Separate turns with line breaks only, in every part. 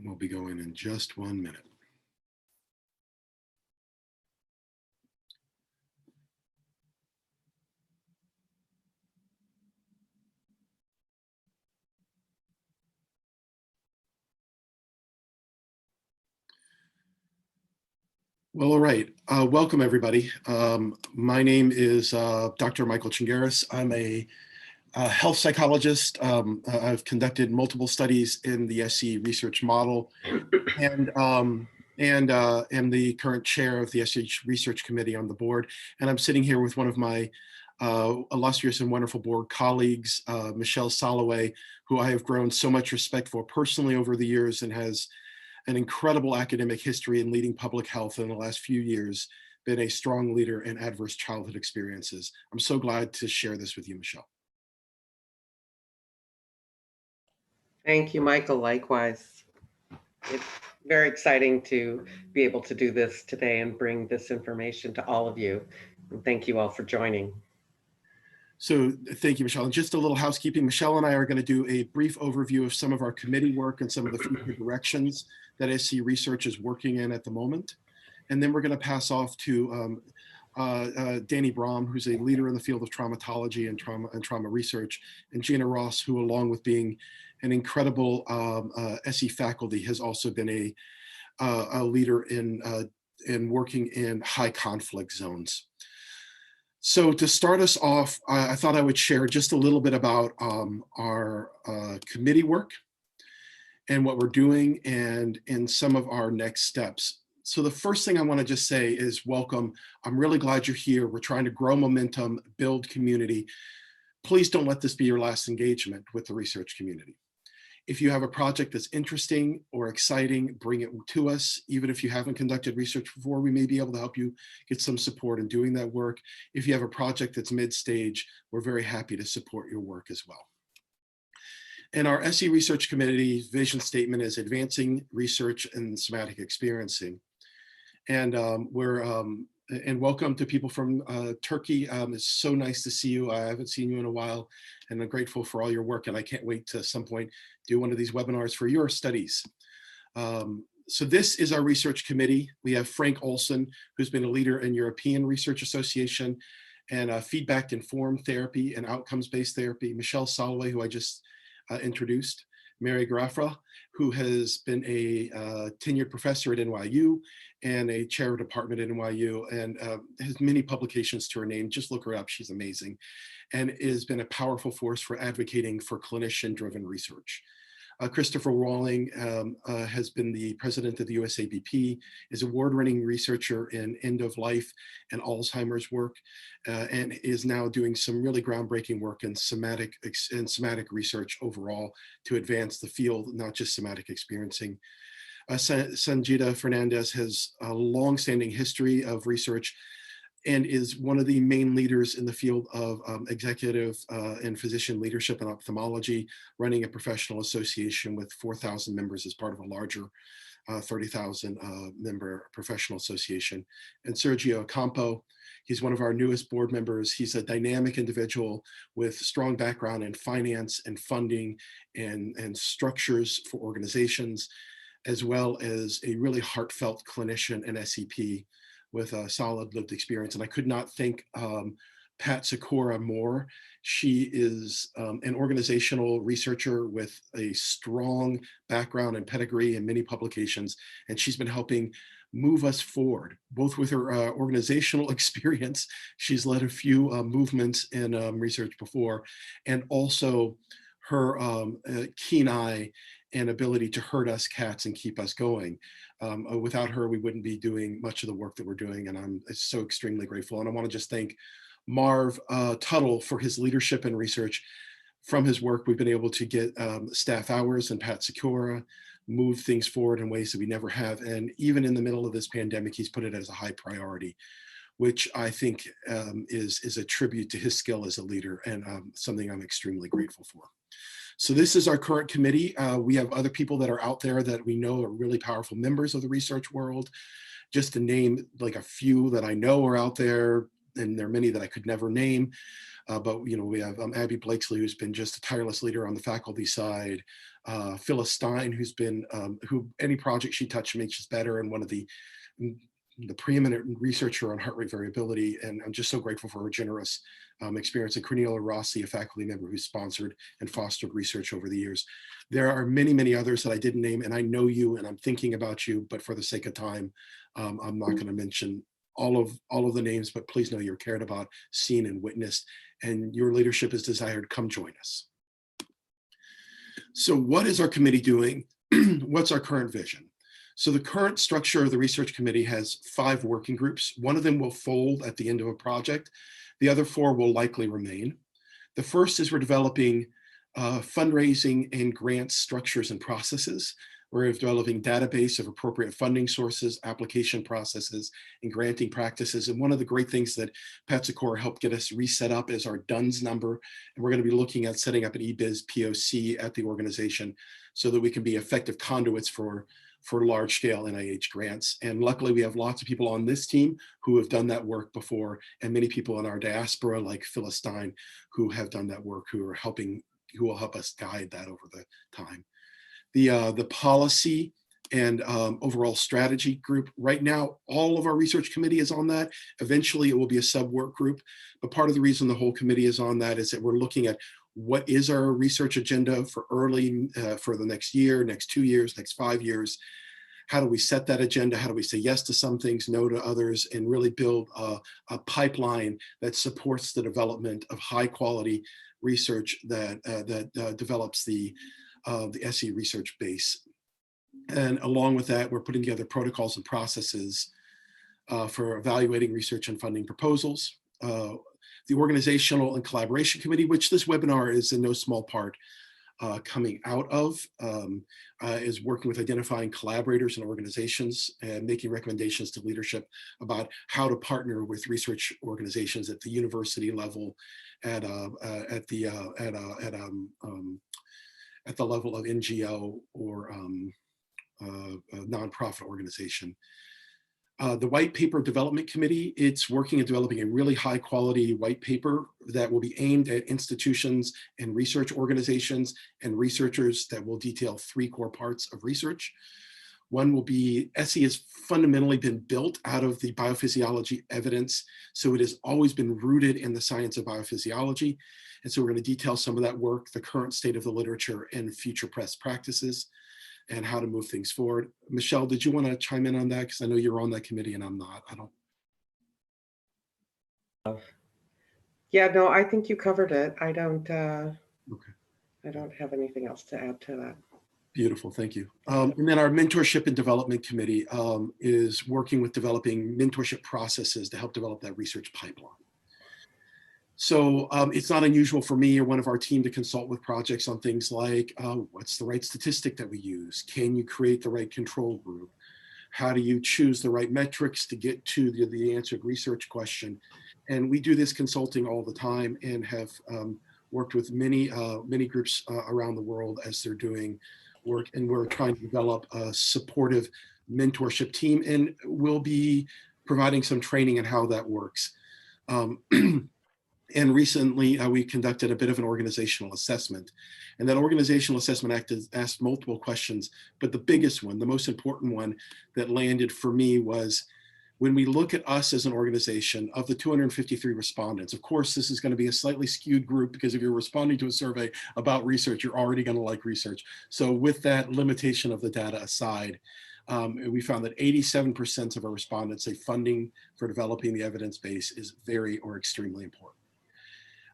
And we'll be going in just 1 minute. Well, all right. Welcome, everybody. My name is Dr. Michael Chingaris. I'm a health psychologist. I've conducted multiple studies in the SE research model and am the current chair of the SE research committee on the board. And I'm sitting here with one of my illustrious and wonderful board colleagues, Michelle Soloway, who I have grown so much respect for personally over the years and has an incredible academic history in leading public health in the last few years, been a strong leader in adverse childhood experiences. I'm so glad to share this with you, Michelle.
Thank you, Michael. Likewise. It's very exciting to be able to do this today and bring this information to all of you. And thank you all for joining.
So thank you, Michelle. And just a little housekeeping. Michelle and I are going to do a brief overview of some of our committee work and some of the future directions that SE Research is working in at the moment. And then we're going to pass off to Danny Brom, who's a leader in the field of traumatology and trauma research, and Gina Ross, who along with being an incredible SE faculty, has also been a leader in working in high conflict zones. So to start us off, I thought I would share just a little bit about our committee work and what we're doing and some of our next steps. So the first thing I want to just say is welcome. I'm really glad you're here. We're trying to grow momentum, build community. Please don't let this be your last engagement with the research community. If you have a project that's interesting or exciting, bring it to us. Even if you haven't conducted research before, we may be able to help you get some support in doing that work. If you have a project that's mid-stage, we're very happy to support your work as well. And our SE Research Committee's vision statement is advancing research and somatic experiencing. And welcome to people from Turkey. It's so nice to see you. I haven't seen you in a while, and I'm grateful for all your work. And I can't wait to at some point do one of these webinars for your studies. So this is our research committee. We have Frank Olson, who's been a leader in European Research Association and feedback informed therapy and outcomes-based therapy. Michelle Soloway, who I just introduced. Mary Garafra, who has been a tenured professor at NYU and a chair of department at NYU and has many publications to her name. Just look her up, she's amazing. And has been a powerful force for advocating for clinician-driven research. Christopher Walling has been the president of the USABP, is award-winning researcher in end-of-life and Alzheimer's work, and is now doing some really groundbreaking work in somatic research overall to advance the field, not just somatic experiencing. Sanjita Fernandez has a long-standing history of research and is one of the main leaders in the field of executive and physician leadership in ophthalmology, running a professional association with 4,000 members as part of a larger 30,000 member professional association. And Sergio Campo, he's one of our newest board members. He's a dynamic individual with strong background in finance and funding and structures for organizations, as well as a really heartfelt clinician and SEP with a solid lived experience. And I could not thank Pat Sikora more. She is an organizational researcher with a strong background and pedigree in many publications, and she's been helping move us forward, both with her organizational experience. She's led a few movements in research before, and also her keen eye and ability to herd us cats and keep us going. Without her, we wouldn't be doing much of the work that we're doing, and I'm so extremely grateful. And I want to just thank Marv Tuttle for his leadership and research. From his work, we've been able to get staff hours and Pat Sikora, move things forward in ways that we never have. And even in the middle of this pandemic, he's put it as a high priority, which I think is a tribute to his skill as a leader and something I'm extremely grateful for. So this is our current committee. We have other people that are out there that we know are really powerful members of the research world. Just to name like a few that I know are out there, and there are many that I could never name. But you know, we have Abby Blakesley, who's been just a tireless leader on the faculty side. Phyllis Stein, who's been, who any project she touched makes us better, and one of the preeminent researcher on heart rate variability. And I'm just so grateful for her generous experience. And Cornelia Rossi, a faculty member who sponsored and fostered research over the years. There are many, many others that I didn't name, and I know you and I'm thinking about you, but for the sake of time, I'm not going to mention all of the names, but please know you're cared about, seen and witnessed, and your leadership is desired. Come join us. So what is our committee doing? What's our current vision? So the current structure of the research committee has 5 working groups. One of them will fold at the end of a project. The other 4 will likely remain. The first is we're developing fundraising and grant structures and processes. We're developing database of appropriate funding sources, application processes, and granting practices. And one of the great things that Pat Sikora helped get us reset up is our DUNS number. And we're going to be looking at setting up an eBiz POC at the organization so that we can be effective conduits for large scale NIH grants. And luckily we have lots of people on this team who have done that work before, and many people in our diaspora like Phyllis Stein who have done that work, who will help us guide that over the time. The policy and overall strategy group, right now, all of our research committee is on that. Eventually it will be a sub-work group, but part of the reason the whole committee is on that is that we're looking at what is our research agenda for for the next year, next 2 years, next 5 years. How do we set that agenda? How do we say yes to some things, no to others, and really build a pipeline that supports the development of high quality research that develops the SE research base. And along with that, we're putting together protocols and processes for evaluating research and funding proposals. The Organizational and Collaboration Committee, which this webinar is in no small part coming out of, is working with identifying collaborators and organizations and making recommendations to leadership about how to partner with research organizations at the university level, at the level of NGO or a nonprofit organization. The White Paper Development Committee, it's working at developing a really high quality white paper that will be aimed at institutions and research organizations and researchers that will detail 3 core parts of research. One will be, SE has fundamentally been built out of the biophysiology evidence, so it has always been rooted in the science of biophysiology. And so we're going to detail some of that work, the current state of the literature, and future best practices, and how to move things forward. Michelle, did you want to chime in on that? Because I know you're on that committee and I'm not.
Yeah, no, I think you covered it. I don't
Okay.
I don't have anything else to add to that.
Beautiful, thank you. And then our Mentorship and Development Committee is working with developing mentorship processes to help develop that research pipeline. So it's not unusual for me or one of our team to consult with projects on things like, what's the right statistic that we use? Can you create the right control group? How do you choose the right metrics to get to the answered research question? And we do this consulting all the time and have worked with many groups around the world as they're doing work. And we're trying to develop a supportive mentorship team, and we'll be providing some training in how that works. And recently, we conducted a bit of an organizational assessment. And that organizational assessment asked multiple questions, but the biggest one, the most important one that landed for me was, when we look at us as an organization, of the 253 respondents, of course, this is going to be a slightly skewed group, because if you're responding to a survey about research, you're already going to like research. So with that limitation of the data aside, we found that 87% of our respondents say funding for developing the evidence base is very or extremely important.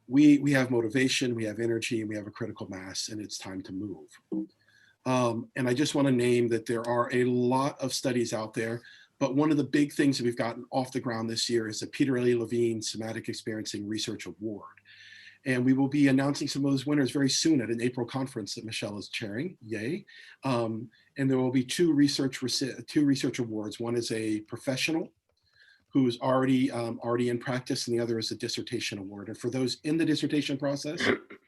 We have motivation, we have energy, and we have a critical mass, and it's time to move. And I just want to name that there are a lot of studies out there, but one of the big things that we've gotten off the ground this year is the Peter A. Levine Somatic Experiencing Research Award. And we will be announcing some of those winners very soon at an April conference that Michelle is chairing, yay. And there will be two research awards. One is a professional who's already in practice, and the other is a dissertation award. And for those in the dissertation process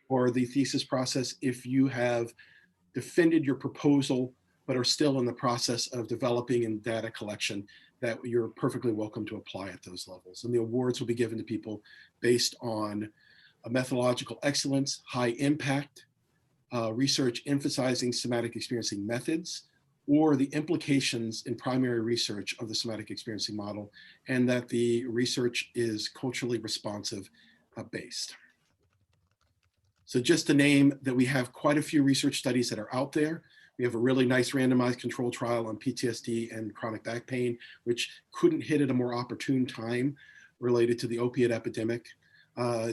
or the thesis process, if you have defended your proposal but are still in the process of developing and data collection, that you're perfectly welcome to apply at those levels. And the awards will be given to people based on a methodological excellence, high impact, research emphasizing somatic experiencing methods or the implications in primary research of the somatic experiencing model, and that the research is culturally responsive based. So just to name that we have quite a few research studies that are out there. We have a really nice randomized control trial on PTSD and chronic back pain, which couldn't hit at a more opportune time related to the opiate epidemic.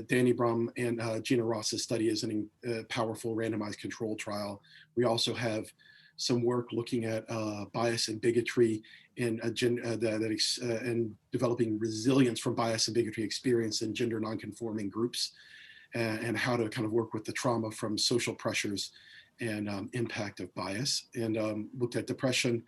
Danny Brum and Gina Ross's study is a powerful randomized control trial. We also have some work looking at bias and bigotry and developing resilience from bias and bigotry experience in gender nonconforming groups, and how to kind of work with the trauma from social pressures and impact of bias, and looked at depression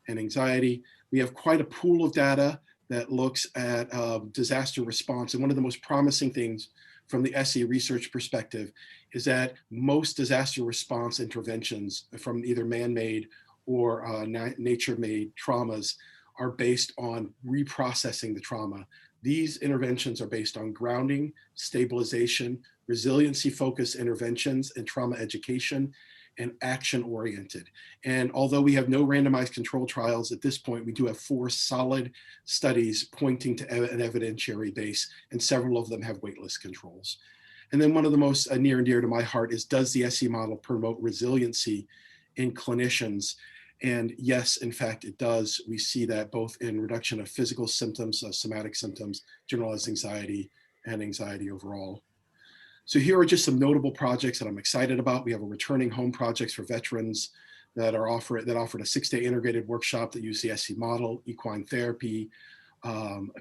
and anxiety. We have quite a pool of data that looks at disaster response. And one of the most promising things from the SE research perspective is that most disaster response interventions from either man-made or nature-made traumas are based on reprocessing the trauma. These interventions are based on grounding, stabilization, resiliency-focused interventions, and trauma education, and action-oriented. And although we have no randomized control trials at this point, we do have 4 solid studies pointing to an evidentiary base, and several of them have waitlist controls. And then one of the most near and dear to my heart is, does the SE model promote resiliency in clinicians? And yes, in fact, it does. We see that both in reduction of physical symptoms, somatic symptoms, generalized anxiety, and anxiety overall. So here are just some notable projects that I'm excited about. We have a returning home projects for veterans that offered a 6-day integrated workshop that used the SE model, equine therapy,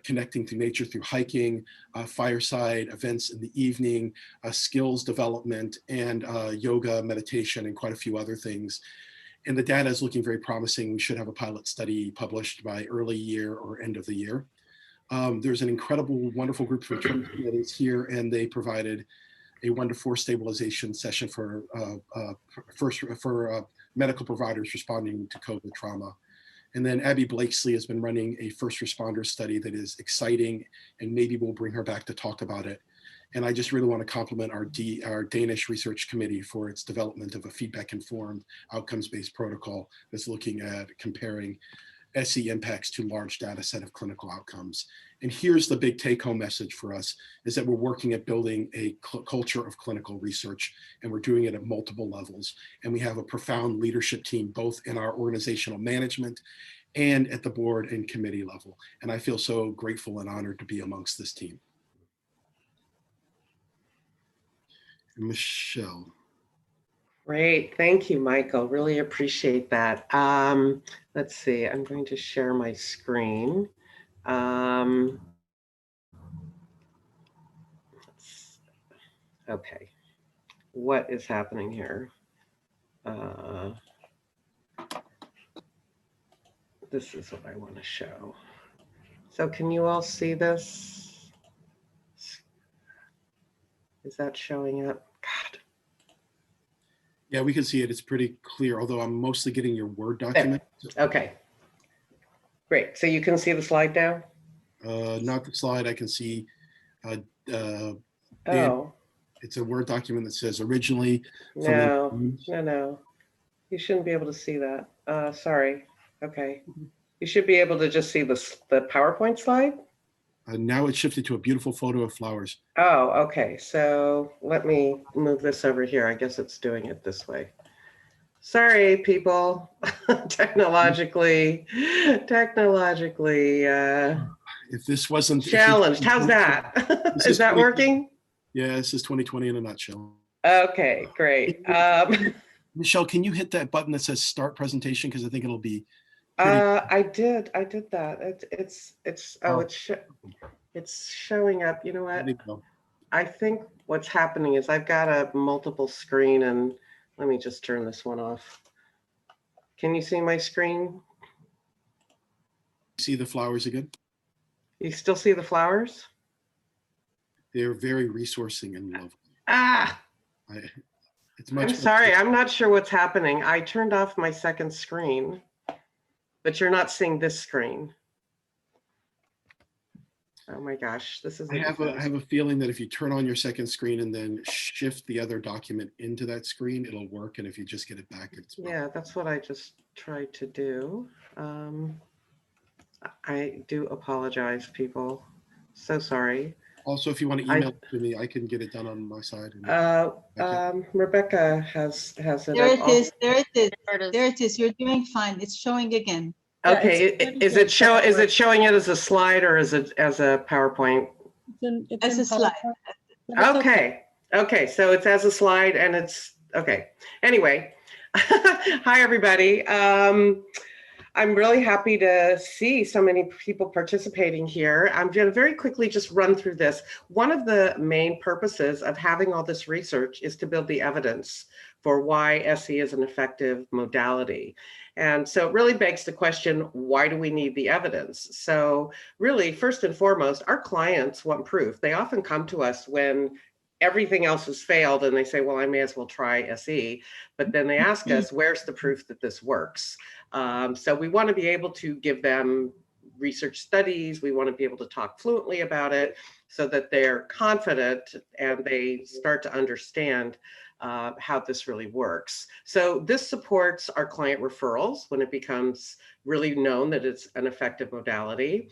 connecting to nature through hiking, fireside events in the evening, skills development, and yoga, meditation, and quite a few other things. And the data is looking very promising. We should have a pilot study published by early year or end of the year. There's an incredible, wonderful group from Trinity that is here, and they provided a 1 to 4 stabilization session for medical providers responding to COVID trauma. And then Abby Blakesley has been running a first responder study that is exciting, and maybe we'll bring her back to talk about it. And I just really want to compliment our Danish research committee for its development of a feedback-informed, outcomes-based protocol that's looking at comparing SE impacts to large data set of clinical outcomes. And here's the big take-home message for us, is that we're working at building a culture of clinical research, and we're doing it at multiple levels. And we have a profound leadership team, both in our organizational management and at the board and committee level. And I feel so grateful and honored to be amongst this team. Michelle.
Great, thank you, Michael. Really appreciate that. Let's see, I'm going to share my screen. Okay, what is happening here? This is what I want to show. So can you all see this? Is that showing up? God.
Yeah, we can see it. It's pretty clear, although I'm mostly getting your Word document.
There. Okay. Great. So you can see the slide now?
Not the slide. I can see.
Oh.
It's a Word document that says originally.
No. You shouldn't be able to see that. Sorry. Okay. You should be able to just see the PowerPoint slide.
Now it's shifted to a beautiful photo of flowers.
Oh, okay. So let me move this over here. I guess it's doing it this way. Sorry, people. technologically.
If this wasn't
challenged, how's that? Is that working?
Yeah, this is 2020 in a nutshell.
Okay, great.
Michelle, can you hit that button that says start presentation? Because I think it'll be.
I did that. It's showing up. You know what? I think what's happening is I've got a multiple screen, and let me just turn this one off. Can you see my screen?
See the flowers again?
You still see the flowers?
They're very resourcing and lovely.
I'm sorry, I'm not sure what's happening. I turned off my second screen, but you're not seeing this screen. Oh my gosh, this is
I
a
have a, I
disaster.
have a feeling that if you turn on your second screen and then shift the other document into that screen, it'll work. And if you just get it back, it's probably.
Yeah, that's what I just tried to do. I do apologize, people. So sorry.
Also, if you want to
I
email it to me, I can get it done on my side. And
Rebecca has it.
There
I've
it is.
also
There it is.
There it is.
There it is. You're doing fine. It's showing again.
Yeah,
okay.
it's
Is it showing it as a slide or as a PowerPoint?
it's
As
in
a slide.
PowerPoint, but it's
Okay. Okay. So it's as a slide and it's okay. Anyway, hi everybody. I'm really happy to see so many people participating here. I'm going to very quickly just run through this. One of the main purposes of having all this research is to build the evidence for why SE is an effective modality. And so it really begs the question, why do we need the evidence? So really, first and foremost, our clients want proof. They often come to us when everything else has failed and they say, well, I may as well try SE. But then they ask us, where's the proof that this works? So we want to be able to give them research studies. We want to be able to talk fluently about it so that they're confident and they start to understand how this really works. So this supports our client referrals when it becomes really known that it's an effective modality,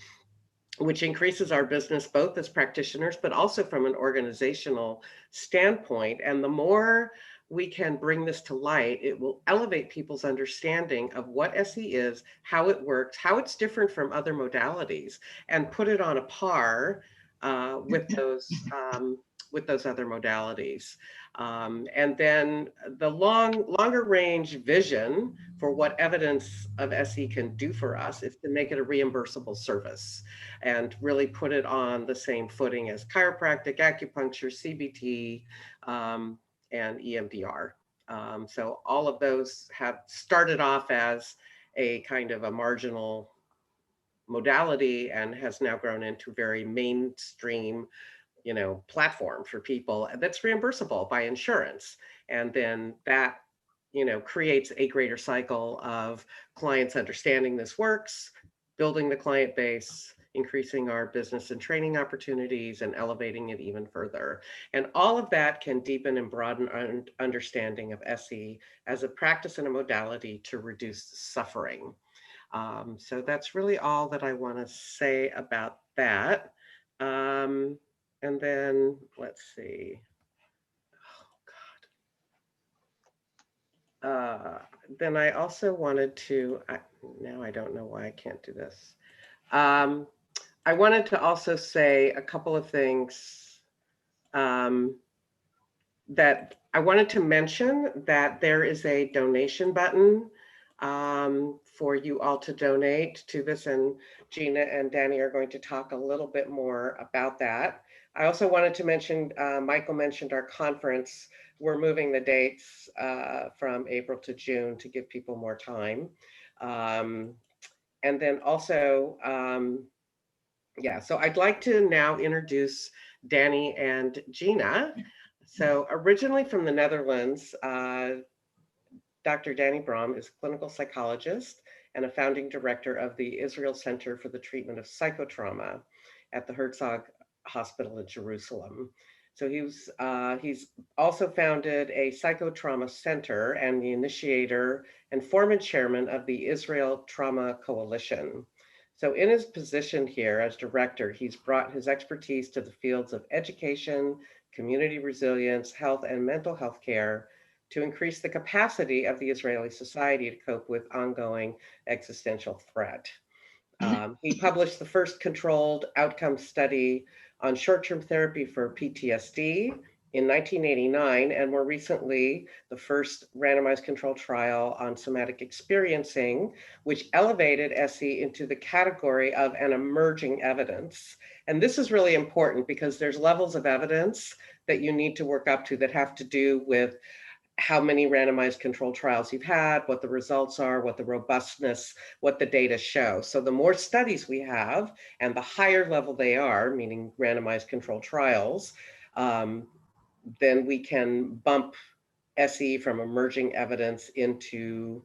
which increases our business both as practitioners, but also from an organizational standpoint. And the more we can bring this to light, it will elevate people's understanding of what SE is, how it works, how it's different from other modalities, and put it on a par with those other modalities. And then the longer range vision for what evidence of SE can do for us is to make it a reimbursable service and really put it on the same footing as chiropractic, acupuncture, CBT, and EMDR. So all of those have started off as a kind of a marginal modality and has now grown into very mainstream, platform for people that's reimbursable by insurance. And then that, creates a greater cycle of clients understanding this works, building the client base, increasing our business and training opportunities, and elevating it even further. And all of that can deepen and broaden our understanding of SE as a practice and a modality to reduce suffering. So that's really all that I want to say about that. And then let's see. Oh God. Then I also wanted to, now I don't know why I can't do this. I wanted to also say a couple of things that I wanted to mention, that there is a donation button for you all to donate to this, and Gina and Danny are going to talk a little bit more about that. I also wanted to mention, Michael mentioned our conference. We're moving the dates from April to June to give people more time. And then also, yeah, so I'd like to now introduce Danny and Gina. So originally from the Netherlands, Dr. Danny Brom is a clinical psychologist and a founding director of the Israel Center for the Treatment of Psychotrauma at the Herzog Hospital in Jerusalem. So he's also founded a psychotrauma center and the initiator and former chairman of the Israel Trauma Coalition. So in his position here as director, he's brought his expertise to the fields of education, community resilience, health, and mental health care to increase the capacity of the Israeli society to cope with ongoing existential threat. He published the first controlled outcome study on short-term therapy for PTSD in 1989, and more recently, the first randomized controlled trial on somatic experiencing, which elevated SE into the category of an emerging evidence. And this is really important because there's levels of evidence that you need to work up to that have to do with how many randomized controlled trials you've had, what the results are, what the robustness, what the data show. So the more studies we have and the higher level they are, meaning randomized controlled trials, then we can bump SE from emerging evidence into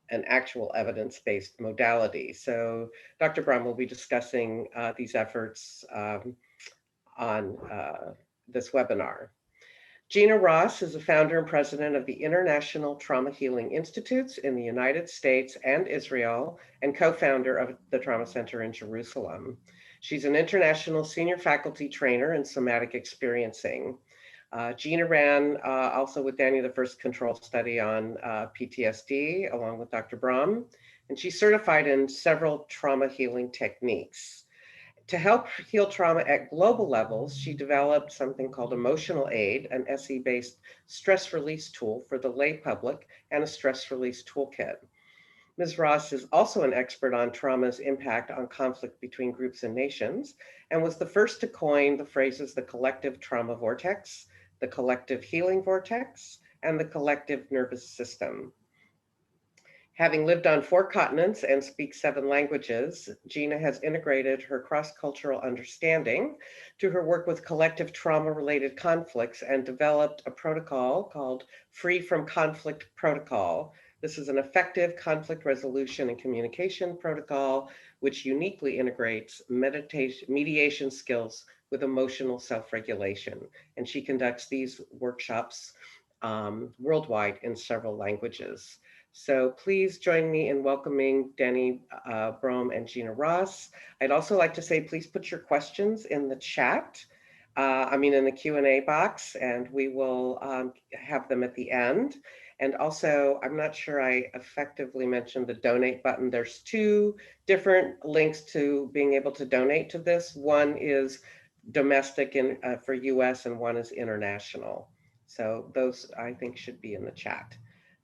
an actual evidence-based modality. So Dr. Brom will be discussing these efforts on this webinar. Gina Ross is the founder and president of the International Trauma Healing Institutes in the United States and Israel, and co-founder of the Trauma Center in Jerusalem. She's an international senior faculty trainer in somatic experiencing. Gina ran also with Danny the first control study on PTSD along with Dr. Brom, and she's certified in several trauma healing techniques. To help heal trauma at global levels, she developed something called Emotional Aid, an SE-based stress release tool for the lay public, and a stress release toolkit. Ms. Ross is also an expert on trauma's impact on conflict between groups and nations, and was the first to coin the phrases the collective trauma vortex, the collective healing vortex, and the collective nervous system. Having lived on 4 continents and speaks 7 languages, Gina has integrated her cross-cultural understanding to her work with collective trauma-related conflicts and developed a protocol called Free from Conflict Protocol. This is an effective conflict resolution and communication protocol which uniquely integrates mediation skills with emotional self-regulation. And she conducts these workshops worldwide in several languages. So please join me in welcoming Danny Brom and Gina Ross. I'd also like to say, please put your questions in the chat, in the Q&A box, and we will have them at the end. And also, I'm not sure I effectively mentioned the donate button. There's 2 different links to being able to donate to this. One is domestic for US and one is international. So those I think should be in the chat.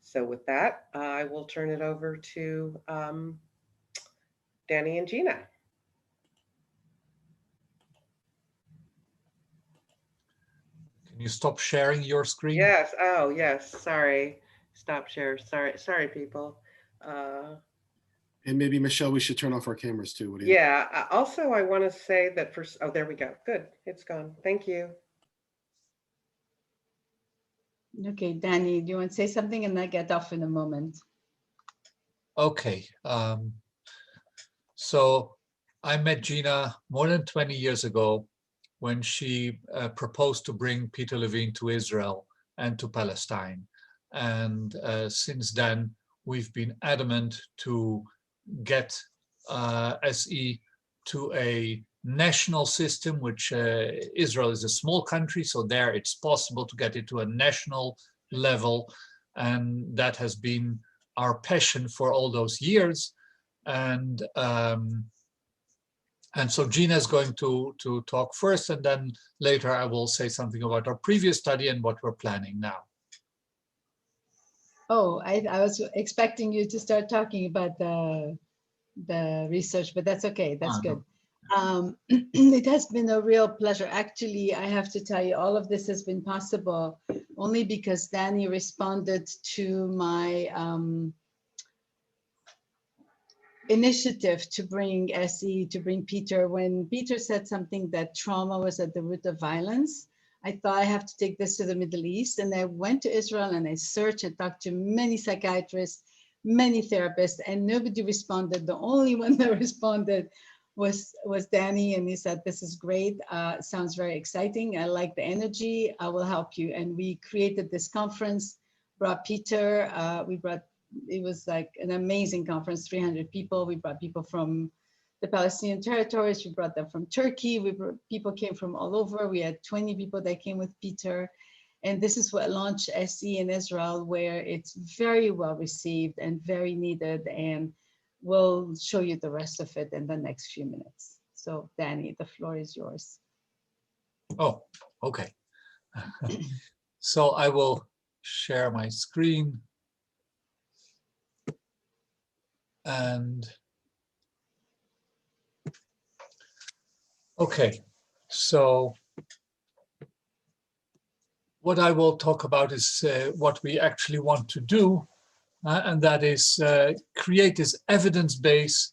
So with that, I will turn it over to Danny and Gina.
Can you stop sharing your screen?
Yes. Oh, yes. Sorry. Stop share. Sorry, people.
And maybe, Michelle, we should turn off our cameras too. What do you?
Yeah. Also, I want to say that oh, there we go. Good. It's gone. Thank you.
Okay, Danny, do you want to say something and I get off in a moment?
Okay. So I met Gina more than 20 years ago when she proposed to bring Peter Levine to Israel and to Palestine. And since then, we've been adamant to get SE to a national system, which Israel is a small country, so there it's possible to get it to a national level. And that has been our passion for all those years. And so Gina is going to talk first, and then later I will say something about our previous study and what we're planning now.
Oh, I was expecting you to start talking about the research, but that's okay. That's good. It has been a real pleasure. Actually, I have to tell you, all of this has been possible only because Danny responded to my initiative to bring SE, to bring Peter. When Peter said something that trauma was at the root of violence, I thought I have to take this to the Middle East. And I went to Israel and I searched and talked to many psychiatrists, many therapists, and nobody responded. The only one that responded was Danny, and he said, this is great, sounds very exciting, I like the energy, I will help you. And we created this conference, brought Peter, it was like an amazing conference, 300 people. We brought people from the Palestinian territories, we brought them from Turkey, people came from all over. We had 20 people that came with Peter. And this is what launched SE in Israel, where it's very well received and very needed. And we'll show you the rest of it in the next few minutes. So Danny, the floor is yours.
Oh, okay. So I will share my screen. And okay, so what I will talk about is what we actually want to do, and that is create this evidence base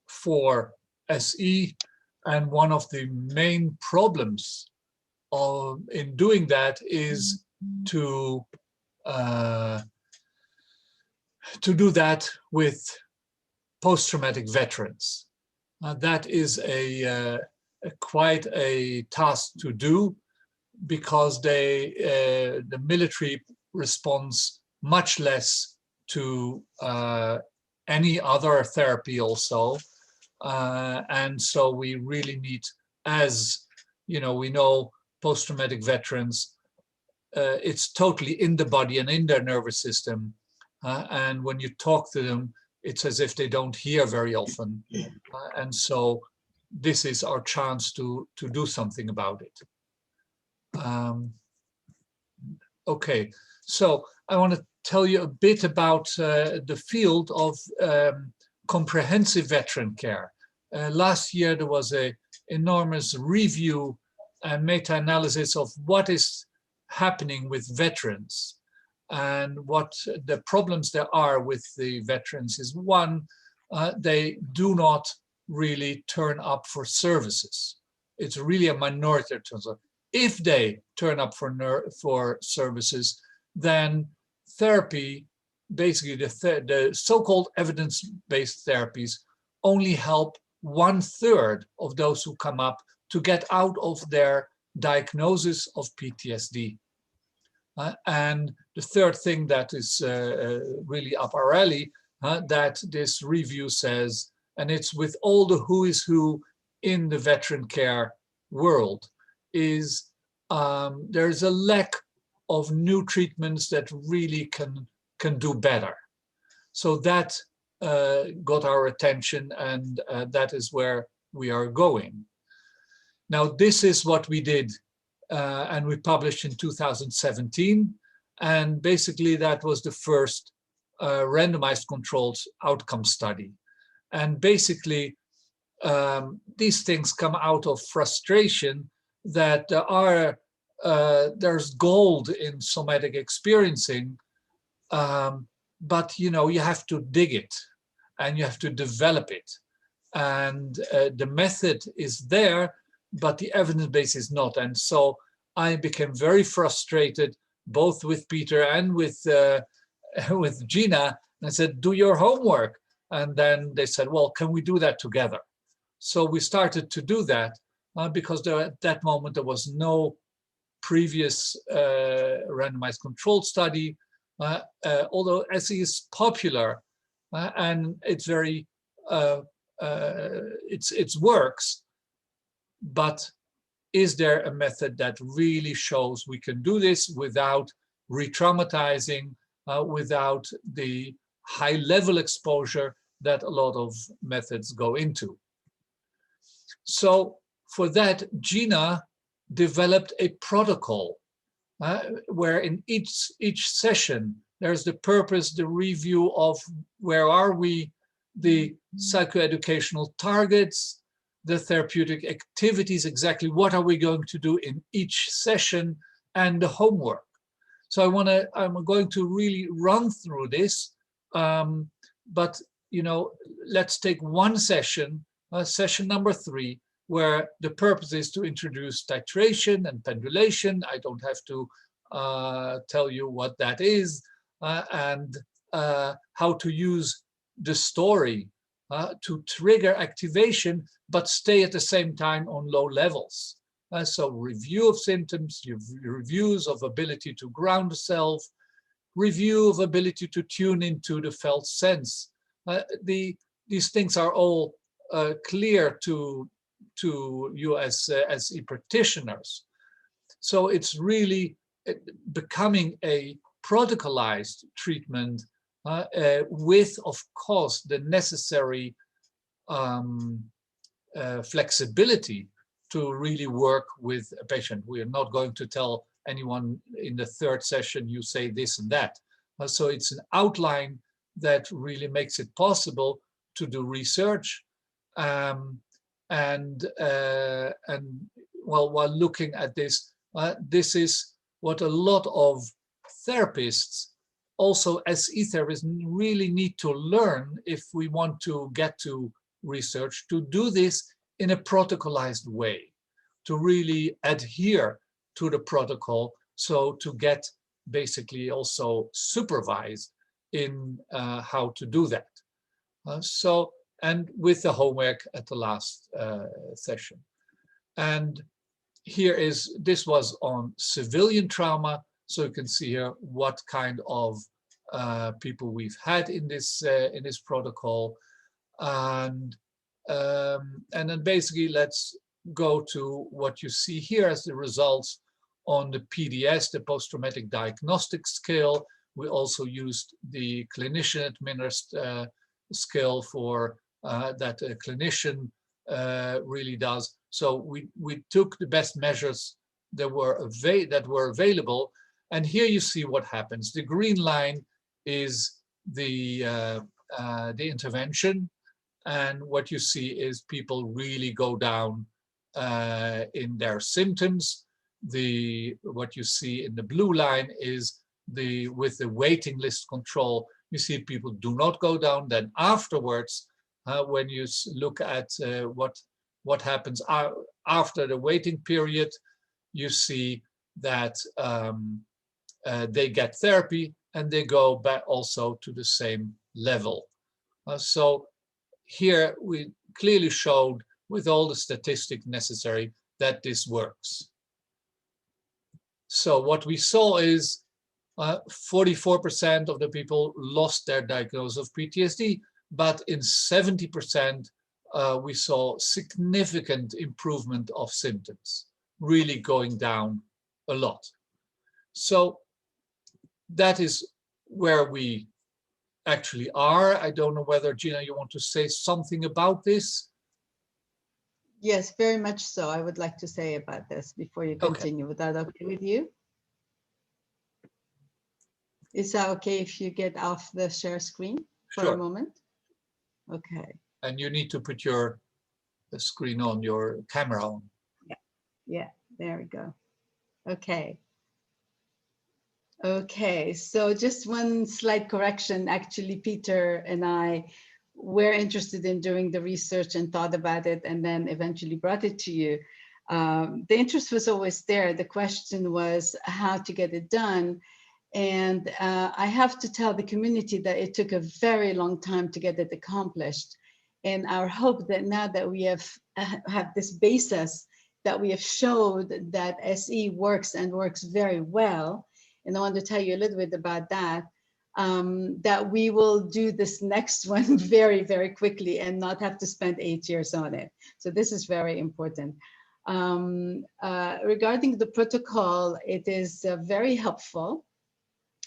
for SE. And one of the main problems in doing that is to to do that with post-traumatic veterans. That is quite a task to do, because the military responds much less to any other therapy also. And so we really need, as you know, we know post-traumatic veterans, it's totally in the body and in their nervous system. And when you talk to them, it's as if they don't hear very often. And so this is our chance to do something about it. Okay, so I want to tell you a bit about the field of comprehensive veteran care. Last year, there was an enormous review and meta-analysis of what is happening with veterans. And what the problems there are with the veterans is, one, they do not really turn up for services. It's really a minority that turns up. If they turn up for services, then therapy, basically the so-called evidence-based therapies, only help 1/3 of those who come up to get out of their diagnosis of PTSD. And the third thing that is really up our alley, that this review says, and it's with all the who is who in the veteran care world, is there's a lack of new treatments that really can do better. So that got our attention, and that is where we are going. Now, this is what we did, and we published in 2017. And basically that was the first randomized controlled outcome study. And basically these things come out of frustration that there's gold in somatic experiencing, but you know, you have to dig it and you have to develop it. And the method is there, but the evidence base is not. And so I became very frustrated, both with Peter and with Gina. And I said, do your homework. And then they said, well, can we do that together? So we started to do that because at that moment there was no previous randomized controlled study, although SE is popular and it's very, it works, but is there a method that really shows we can do this without re-traumatizing, without the high-level exposure that a lot of methods go into? So for that, Gina developed a protocol where in each session, there's the purpose, the review of where are we, the psychoeducational targets, the therapeutic activities, exactly what are we going to do in each session, and the homework. So I'm going to really run through this, but you know, let's take one session, session number 3, where the purpose is to introduce titration and pendulation. I don't have to tell you what that is, and how to use the story to trigger activation, but stay at the same time on low levels. So review of symptoms, reviews of ability to ground the self, review of ability to tune into the felt sense. These things are all clear to you as practitioners. So it's really becoming a protocolized treatment with, of course, the necessary flexibility to really work with a patient. We are not going to tell anyone in the 3rd session, you say this and that. So it's an outline that really makes it possible to do research. And while looking at this, this is what a lot of therapists, also SE therapists, really need to learn if we want to get to research, to do this in a protocolized way, to really adhere to the protocol, so to get basically also supervised in how to do that. So, and with the homework at the last session. And this was on civilian trauma. So you can see here what kind of people we've had in this protocol. And then basically let's go to what you see here as the results on the PDS, the post-traumatic diagnostic scale. We also used the clinician administered scale for that a clinician really does. So we took the best measures that were available, and here you see what happens. The green line is the intervention, and what you see is people really go down in their symptoms. What you see in the blue line is with the waiting list control. You see people do not go down. Then afterwards, when you look at what happens after the waiting period, you see that they get therapy and they go back also to the same level. So here we clearly showed with all the statistics necessary that this works. So what we saw is 44% of the people lost their diagnosis of PTSD, but in 70% we saw significant improvement of symptoms, really going down a lot. So that is where we actually are. I don't know whether, Gina, you want to say something about this?
Yes, very much so. I would like to say about this before you continue. Would that okay with you? Is that okay if you get off the share screen for a moment? Okay. And
you need to put the screen on, your camera on.
Yeah, there we go. Okay. Okay, so just one slight correction. Actually, Peter and I were interested in doing the research and thought about it and then eventually brought it to you. The interest was always there. The question was how to get it done. And I have to tell the community that it took a very long time to get it accomplished. And our hope that now that we have this basis, that we have showed that SE works and works very well, and I want to tell you a little bit about that, that we will do this next one very, very quickly and not have to spend 8 years on it. So this is very important. Regarding the protocol, it is very helpful,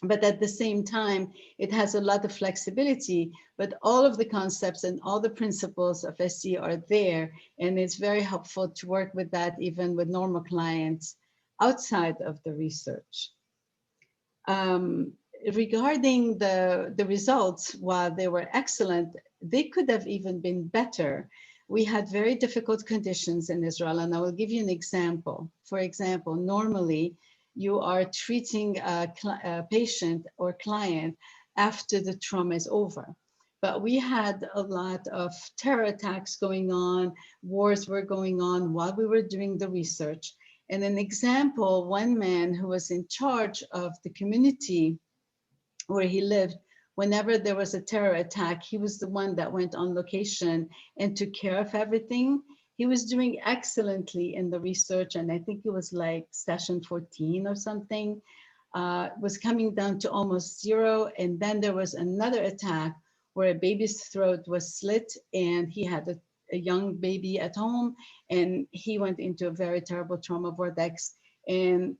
but at the same time, it has a lot of flexibility, but all of the concepts and all the principles of SE are there, and it's very helpful to work with that even with normal clients outside of the research. Regarding the results, while they were excellent, they could have even been better. We had very difficult conditions in Israel, and I will give you an example. For example, normally you are treating a patient or client after the trauma is over. But we had a lot of terror attacks going on, wars were going on while we were doing the research. And an example, one man who was in charge of the community where he lived, whenever there was a terror attack, he was the one that went on location and took care of everything. He was doing excellently in the research, and I think it was like session 14 or something, was coming down to almost 0. And then there was another attack where a baby's throat was slit, and he had a young baby at home, and he went into a very terrible trauma vortex and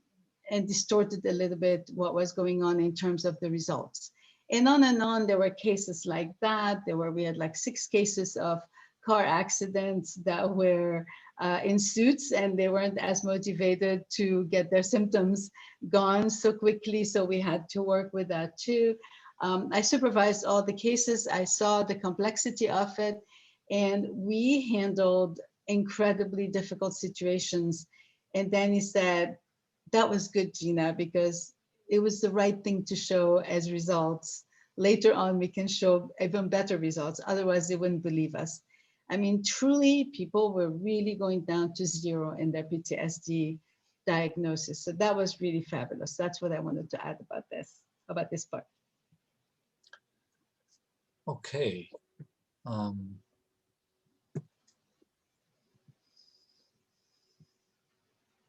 distorted a little bit what was going on in terms of the results. And on, there were cases like that. We had like 6 cases of car accidents that were in suits, and they weren't as motivated to get their symptoms gone so quickly. So we had to work with that too. I supervised all the cases. I saw the complexity of it, and we handled incredibly difficult situations. And then he said, that was good, Gina, because it was the right thing to show as results. Later on, we can show even better results. Otherwise, they wouldn't believe us. I mean, truly, people were really going down to 0 in their PTSD diagnosis. So that was really fabulous. That's what I wanted to add about this part.
Okay.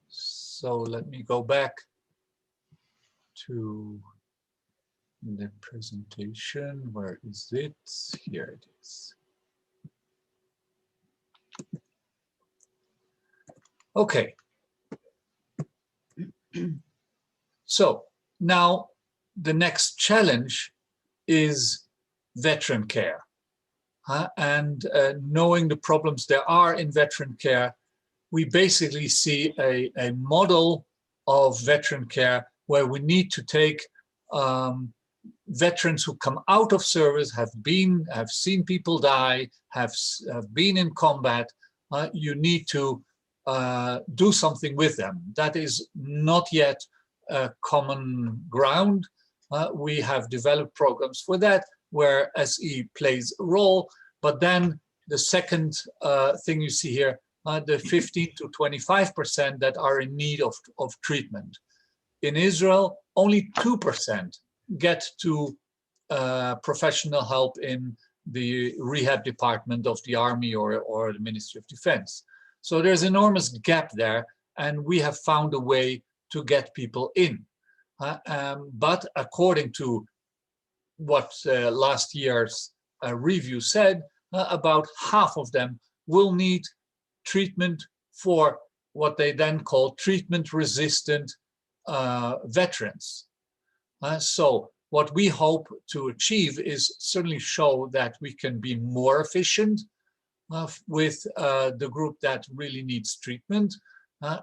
So let me go back to the presentation. Where is it? Here it is. Okay. So now the next challenge is veteran care. And knowing the problems there are in veteran care, we basically see a model of veteran care where we need to take veterans who come out of service, have seen people die, have been in combat. You need to do something with them. That is not yet common ground. We have developed programs for that where SE plays a role, but then the second thing you see here, the 15 to 25% that are in need of treatment. In Israel, only 2% get to professional help in the rehab department of the Army or the Ministry of Defense. So there's an enormous gap there, and we have found a way to get people in. But according to what last year's review said, about half of them will need treatment for what they then call treatment-resistant veterans. So what we hope to achieve is certainly show that we can be more efficient with the group that really needs treatment,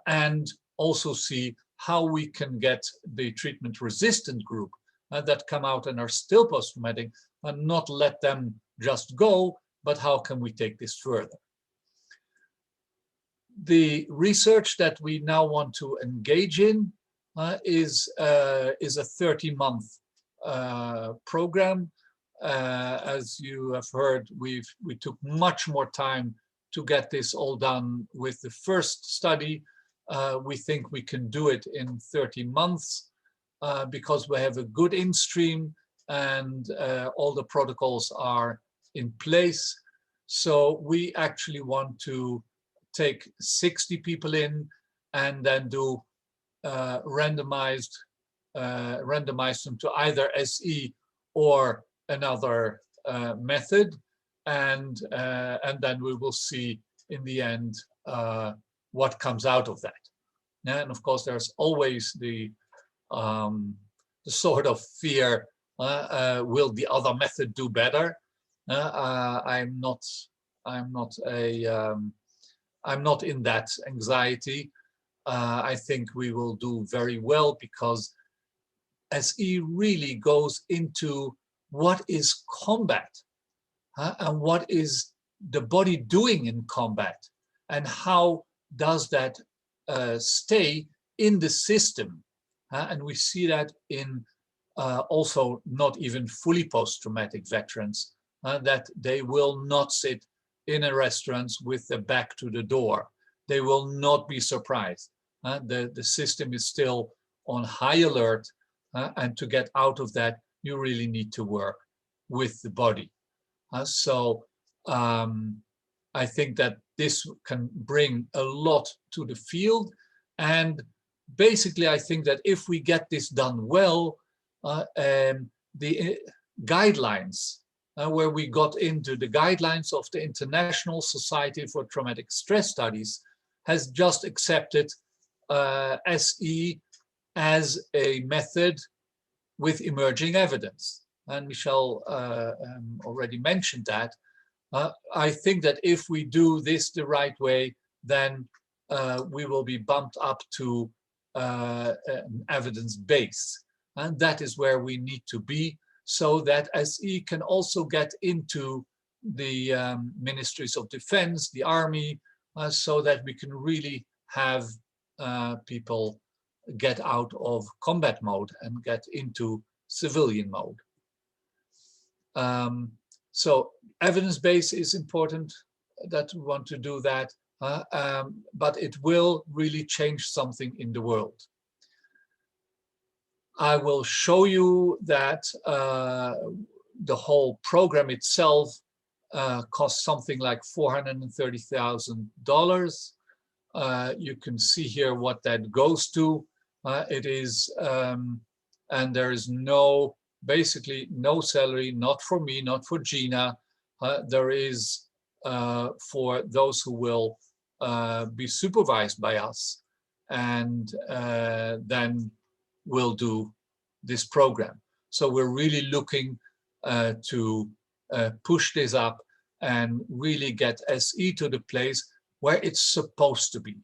and also see how we can get the treatment-resistant group that come out and are still post-traumatic and not let them just go, but how can we take this further? The research that we now want to engage in is a 30-month program. As you have heard, we took much more time to get this all done with the first study. We think we can do it in 30 months because we have a good in-stream and all the protocols are in place. So we actually want to take 60 people in and then do randomize them to either SE or another method, and then we will see in the end what comes out of that. And of course, there's always the sort of fear: will the other method do better? I'm not in that anxiety. I think we will do very well because SE really goes into what is combat and what is the body doing in combat and how does that stay in the system. And we see that in also not even fully post-traumatic veterans, that they will not sit in a restaurant with their back to the door. They will not be surprised. The system is still on high alert, and to get out of that, you really need to work with the body. So I think that this can bring a lot to the field. And basically, I think that if we get this done well, the guidelines, where we got into the guidelines of the International Society for Traumatic Stress Studies, has just accepted SE as a method with emerging evidence. And Michelle already mentioned that. I think that if we do this the right way, then we will be bumped up to an evidence base. And that is where we need to be, so that SE can also get into the ministries of defense, the army, so that we can really have people get out of combat mode and get into civilian mode. So evidence base is important, that we want to do that, but it will really change something in the world. I will show you that the whole program itself costs something like $430,000. You can see here what that goes to. It is, and there is basically no salary, not for me, not for Gina. There is for those who will be supervised by us, and then we'll do this program. So we're really looking to push this up and really get SE to the place where it's supposed to be,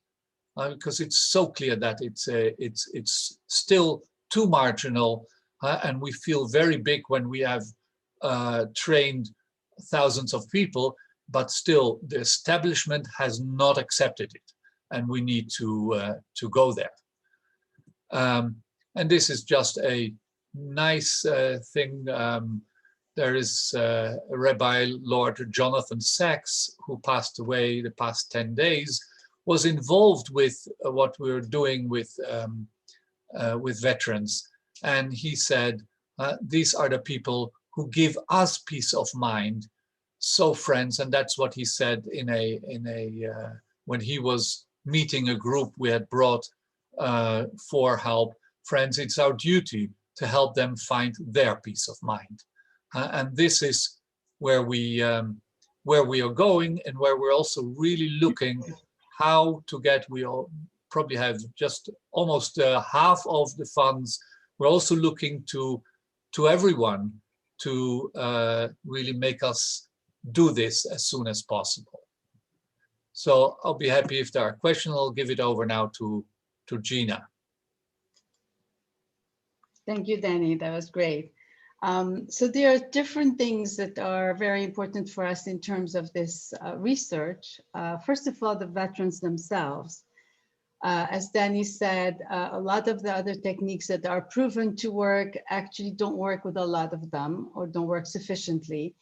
because it's so clear that it's still too marginal, and we feel very big when we have trained thousands of people, but still the establishment has not accepted it, and we need to go there. And this is just a nice thing. There is Rabbi Lord Jonathan Sachs, who passed away the past 10 days, was involved with what we're doing with veterans. And he said, these are the people who give us peace of mind. So friends, and that's what he said when he was meeting a group we had brought for help. Friends, it's our duty to help them find their peace of mind. And this is where we are going, and where we're also really looking how to get, we all probably have just almost half of the funds. We're also looking to everyone to really make us do this as soon as possible. So I'll be happy if there are questions. I'll give it over now to Gina.
Thank you, Danny. That was great. So there are different things that are very important for us in terms of this research. First of all, the veterans themselves. As Danny said, a lot of the other techniques that are proven to work actually don't work with a lot of them, or don't work sufficiently.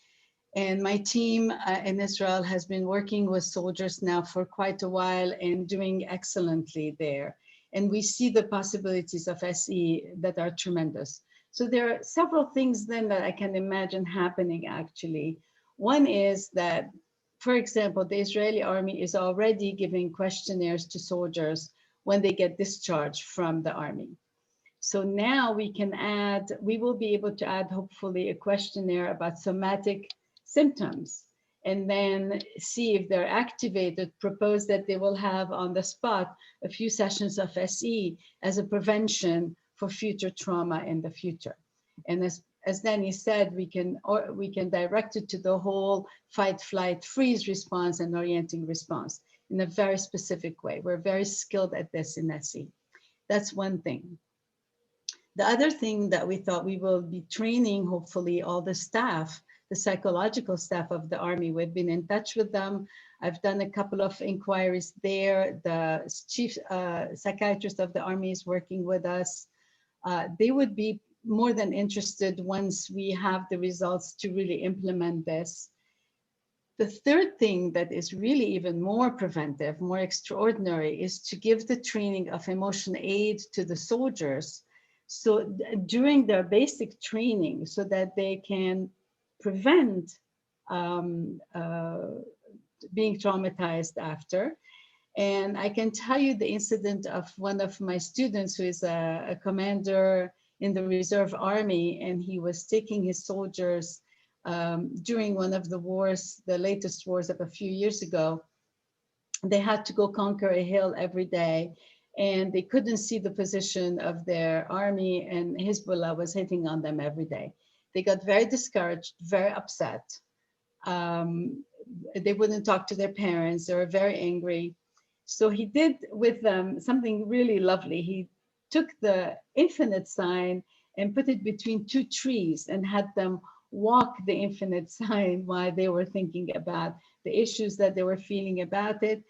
And my team in Israel has been working with soldiers now for quite a while and doing excellently there. And we see the possibilities of SE that are tremendous. So there are several things then that I can imagine happening actually. One is that, for example, the Israeli army is already giving questionnaires to soldiers when they get discharged from the army. So now we will be able to add hopefully a questionnaire about somatic symptoms, and then see if they're activated, propose that they will have on the spot a few sessions of SE as a prevention for future trauma in the future. And as Danny said, we can direct it to the whole fight, flight, freeze response and orienting response in a very specific way. We're very skilled at this in SE. That's one thing. The other thing that we thought, we will be training, hopefully, all the staff, the psychological staff of the Army. We've been in touch with them. I've done a couple of inquiries there. The chief psychiatrist of the Army is working with us. They would be more than interested once we have the results to really implement this. The third thing that is really even more preventive, more extraordinary, is to give the training of emotion aid to the soldiers. So during their basic training, so that they can prevent being traumatized after. And I can tell you the incident of one of my students who is a commander in the Reserve Army, and he was taking his soldiers during one of the wars, the latest wars of a few years ago. They had to go conquer a hill every day, and they couldn't see the position of their army, and Hezbollah was hitting on them every day. They got very discouraged, very upset. They wouldn't talk to their parents. They were very angry. So he did with them something really lovely. He took the infinite sign and put it between two trees and had them walk the infinite sign while they were thinking about the issues that they were feeling about it.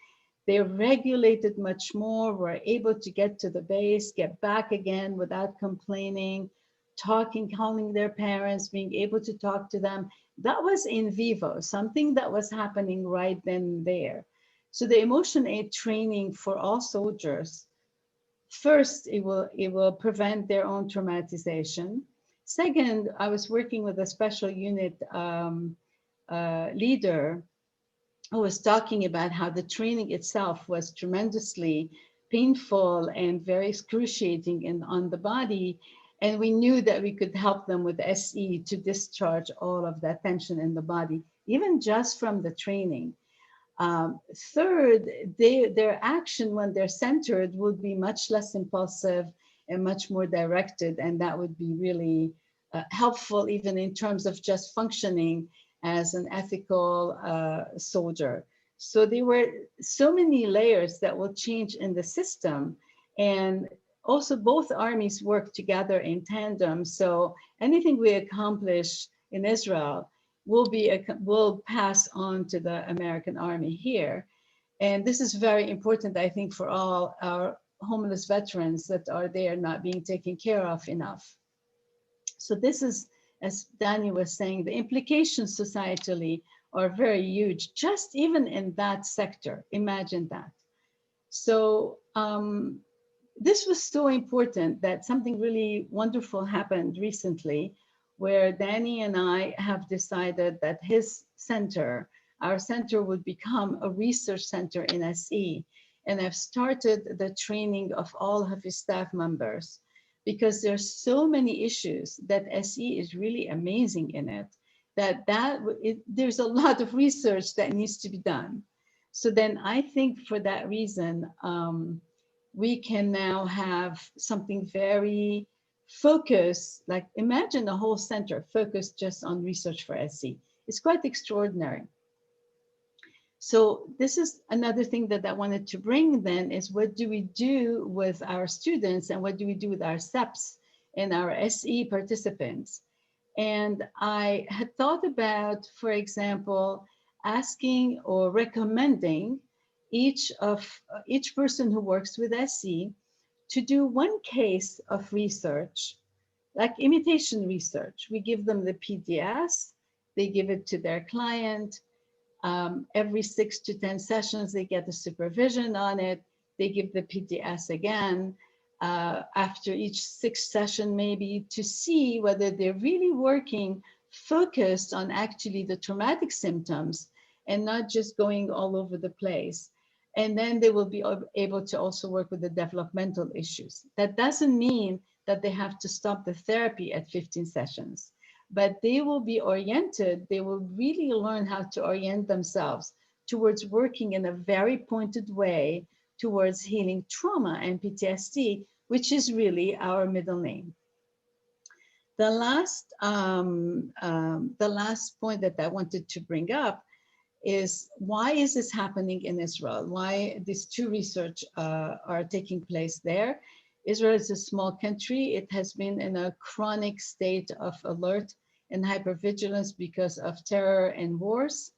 They regulated much more, were able to get to the base, get back again without complaining, talking, calling their parents, being able to talk to them. That was in vivo, something that was happening right then and there. So the emotion aid training for all soldiers, first, it will prevent their own traumatization. Second, I was working with a special unit leader who was talking about how the training itself was tremendously painful and very excruciating on the body. And we knew that we could help them with SE to discharge all of that tension in the body, even just from the training. Third, their action when they're centered would be much less impulsive and much more directed. And that would be really helpful, even in terms of just functioning as an ethical soldier. So there were so many layers that will change in the system. And also both armies work together in tandem. So anything we accomplish in Israel will pass on to the American army here. And this is very important, I think, for all our homeless veterans that are there not being taken care of enough. So this is, as Danny was saying, the implications societally are very huge, just even in that sector. Imagine that. So this was so important that something really wonderful happened recently, where Danny and I have decided that his center, our center, would become a research center in SE. And I've started the training of all of his staff members, because there's so many issues that SE is really amazing in it, there's a lot of research that needs to be done. So then I think for that reason, we can now have something very focused, like imagine a whole center focused just on research for SE. It's quite extraordinary. So this is another thing that I wanted to bring then, is what do we do with our students and what do we do with our SEPs and our SE participants? And I had thought about, for example, asking or recommending each person who works with SE to do one case of research, like imitation research. We give them the PDS, they give it to their client. Every 6 to 10 sessions, they get the supervision on it. They give the PDS again after each 6th session, maybe, to see whether they're really working focused on actually the traumatic symptoms and not just going all over the place. And then they will be able to also work with the developmental issues. That doesn't mean that they have to stop the therapy at 15 sessions, but they will be oriented. They will really learn how to orient themselves towards working in a very pointed way towards healing trauma and PTSD, which is really our middle name. The last point that I wanted to bring up is, why is this happening in Israel? Why these two research are taking place there? Israel is a small country. It has been in a chronic state of alert and hypervigilance because of terror and wars.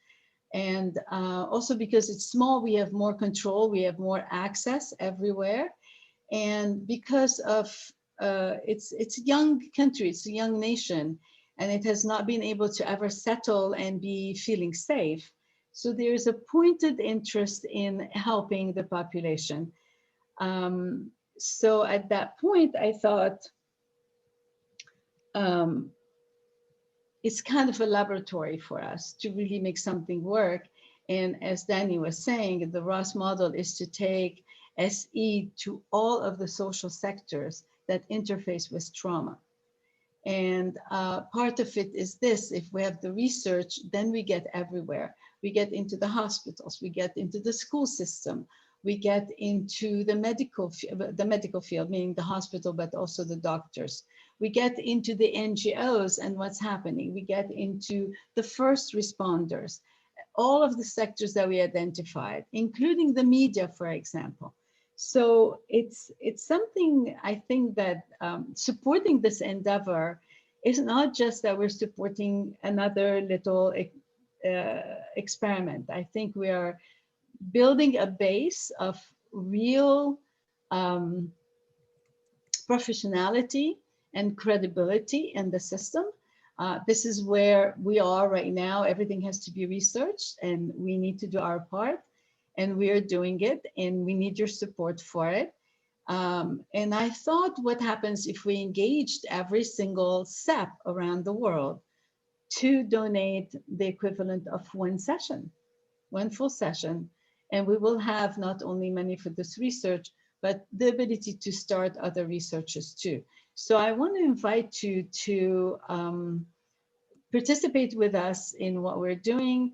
And also because it's small, we have more control, we have more access everywhere. And because of it's a young country, it's a young nation, and it has not been able to ever settle and be feeling safe. So there's a pointed interest in helping the population. So at that point, I thought it's kind of a laboratory for us to really make something work. And as Danny was saying, the Ross model is to take SE to all of the social sectors that interface with trauma. And part of it is this: if we have the research, then we get everywhere. We get into the hospitals, we get into the school system, we get into the medical field, meaning the hospital, but also the doctors. We get into the NGOs and what's happening. We get into the first responders, all of the sectors that we identified, including the media, for example. So it's something, I think, that supporting this endeavor is not just that we're supporting another little experiment. I think we are building a base of real professionality and credibility in the system. This is where we are right now. Everything has to be researched, and we need to do our part, and we are doing it, and we need your support for it. And I thought, what happens if we engaged every single SEP around the world to donate the equivalent of one session, one full session, and we will have not only money for this research, but the ability to start other researches too. So I want to invite you to participate with us in what we're doing.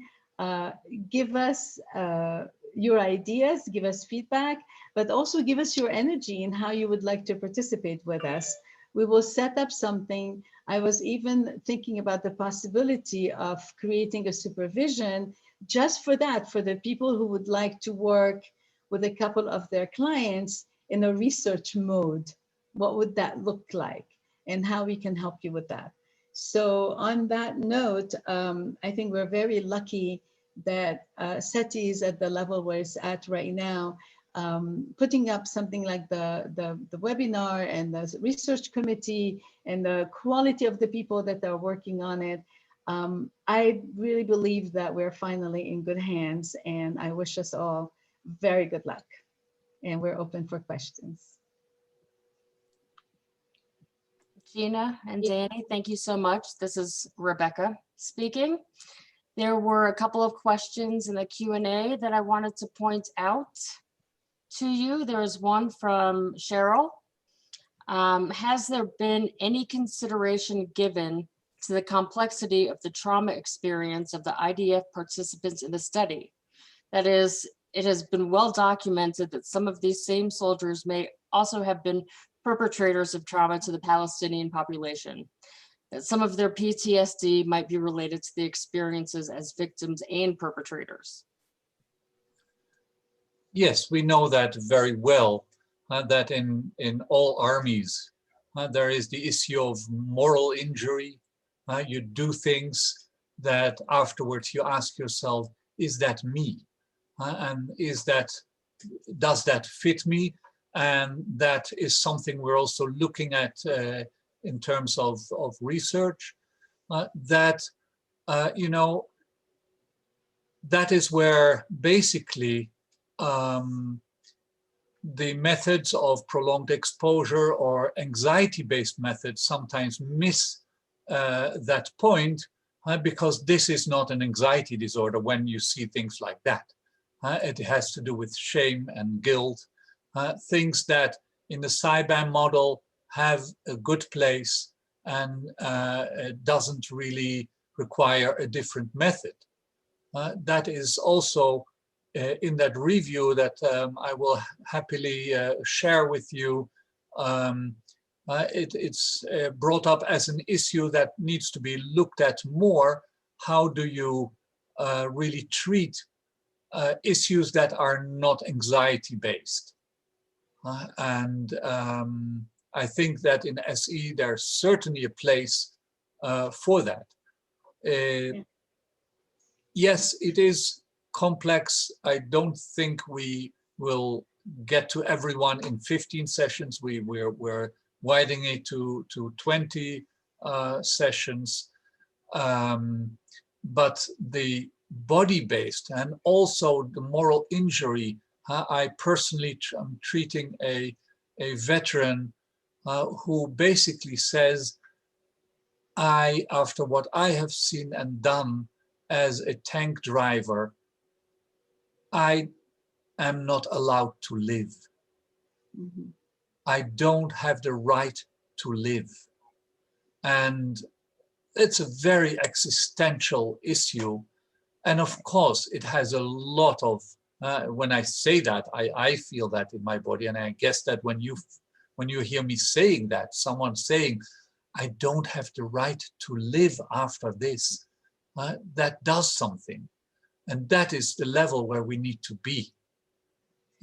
Give us your ideas, give us feedback, but also give us your energy in how you would like to participate with us. We will set up something. I was even thinking about the possibility of creating a supervision just for that, for the people who would like to work with a couple of their clients in a research mode. What would that look like, and how we can help you with that? So on that note, I think we're very lucky that SETI is at the level where it's at right now, putting up something like the webinar and the research committee and the quality of the people that are working on it. I really believe that we're finally in good hands, and I wish us all very good luck. And we're open for questions.
Gina and Danny, thank you so much. This is Rebecca speaking. There were a couple of questions in the Q&A that I wanted to point out to you. There is one from Cheryl. Has there been any consideration given to the complexity of the trauma experience of the IDF participants in the study? That is, it has been well documented that some of these same soldiers may also have been perpetrators of trauma to the Palestinian population. That some of their PTSD might be related to the experiences as victims and perpetrators.
Yes, we know that very well, that in all armies, there is the issue of moral injury. You do things that afterwards you ask yourself, is that me? And does that fit me? And that is something we're also looking at in terms of research, that is where basically the methods of prolonged exposure or anxiety-based methods sometimes miss that point, because this is not an anxiety disorder when you see things like that. It has to do with shame and guilt, things that in the CYBAM model have a good place and it doesn't really require a different method. That is also in that review that I will happily share with you. It's brought up as an issue that needs to be looked at more. How do you really treat issues that are not anxiety-based? I think that in SE there's certainly a place for that. Yes, it is complex. I don't think we will get to everyone in 15 sessions. We're widening it to 20 sessions. But the body-based and also the moral injury, I personally am treating a veteran who basically says, after what I have seen and done as a tank driver, I am not allowed to live.
Mm-hmm.
I don't have the right to live. And it's a very existential issue. And of course, it has a lot of, when I say that, I feel that in my body. And I guess that when you hear me saying that, someone saying, I don't have the right to live after this, that does something. And that is the level where we need to be.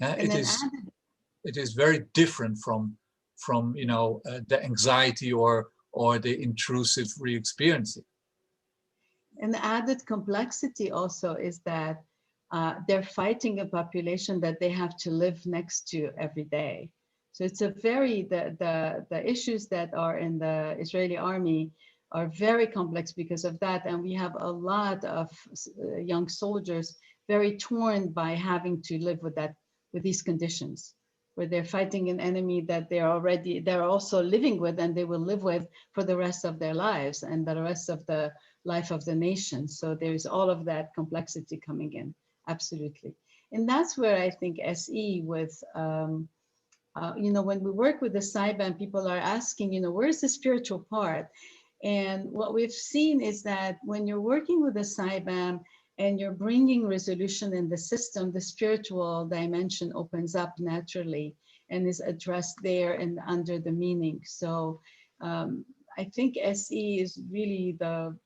It is very different from the anxiety or the intrusive re-experiencing.
And the added complexity also is that they're fighting a population that they have to live next to every day. So it's a very, the issues that are in the Israeli army are very complex because of that. And we have a lot of young soldiers very torn by having to live with these conditions, where they're fighting an enemy that they're also living with, and they will live with for the rest of their lives and the rest of the life of the nation. So there's all of that complexity coming in, absolutely. And that's where I think SE with, when we work with the CyBAM, people are asking, where's the spiritual part? And what we've seen is that when you're working with the CyBAM and you're bringing resolution in the system, the spiritual dimension opens up naturally and is addressed there and under the meaning. So I think SE is really the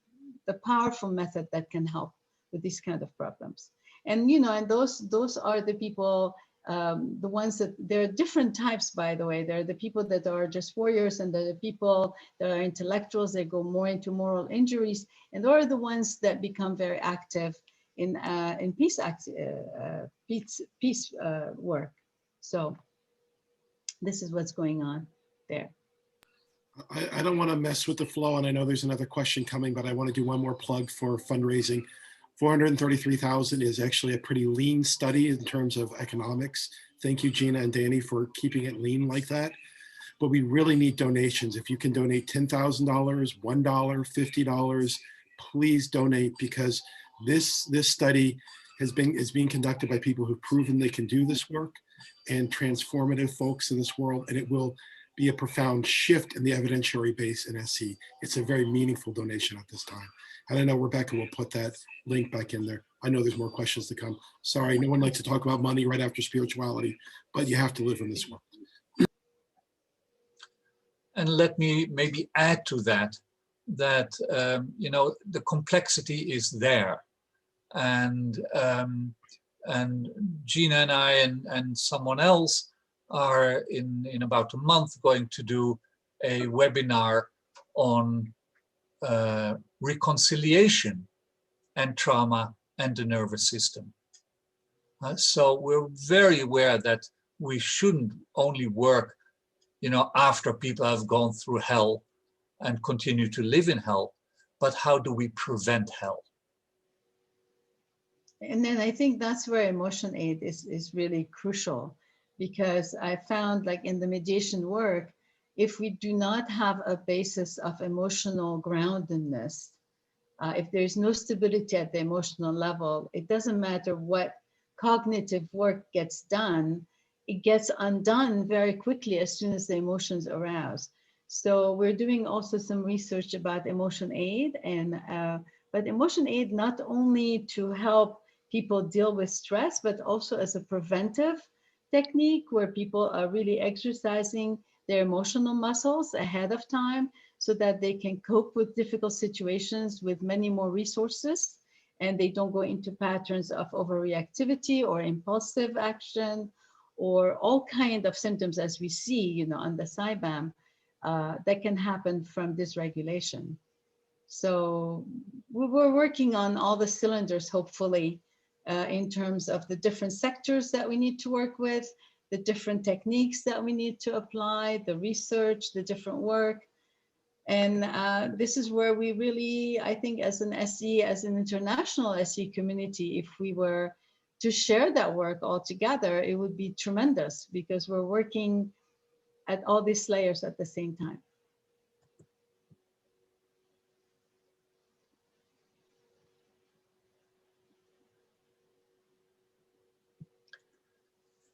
powerful method that can help with these kind of problems. And and those are the people, the ones that, there are different types, by the way. There are the people that are just warriors, and there are the people that are intellectuals. They go more into moral injuries, and those are the ones that become very active in peace work. So this is what's going on there.
I don't want to mess with the flow, and I know there's another question coming, but I want to do one more plug for fundraising. 433,000 is actually a pretty lean study in terms of economics. Thank you, Gina and Danny, for keeping it lean like that. But we really need donations. If you can donate $10,000, $1, $50, please donate, because this study is being conducted by people who've proven they can do this work, and transformative folks in this world, and it will be a profound shift in the evidentiary base in SE. It's a very meaningful donation at this time. And I know Rebecca will put that link back in there. I know there's more questions to come. Sorry, no one likes to talk about money right after spirituality, but you have to live in this world.
And let me maybe add to that, the complexity is there. And Gina and I and someone else are in about a month going to do a webinar on reconciliation and trauma and the nervous system. So we're very aware that we shouldn't only work, after people have gone through hell and continue to live in hell, but how do we prevent hell?
And then I think that's where emotion aid is really crucial, because I found, like in the mediation work, if we do not have a basis of emotional groundedness, if there's no stability at the emotional level, it doesn't matter what cognitive work gets done, it gets undone very quickly as soon as the emotions arouse. So we're doing also some research about emotion aid, but emotion aid not only to help people deal with stress, but also as a preventive technique where people are really exercising their emotional muscles ahead of time so that they can cope with difficult situations with many more resources, and they don't go into patterns of overreactivity or impulsive action or all kind of symptoms, as we see, on the CyBAM, that can happen from dysregulation. So we're working on all the cylinders, hopefully, in terms of the different sectors that we need to work with, the different techniques that we need to apply, the research, the different work. And this is where we really, I think as an SE, as an international SE community, if we were to share that work all together, it would be tremendous, because we're working at all these layers at the same time.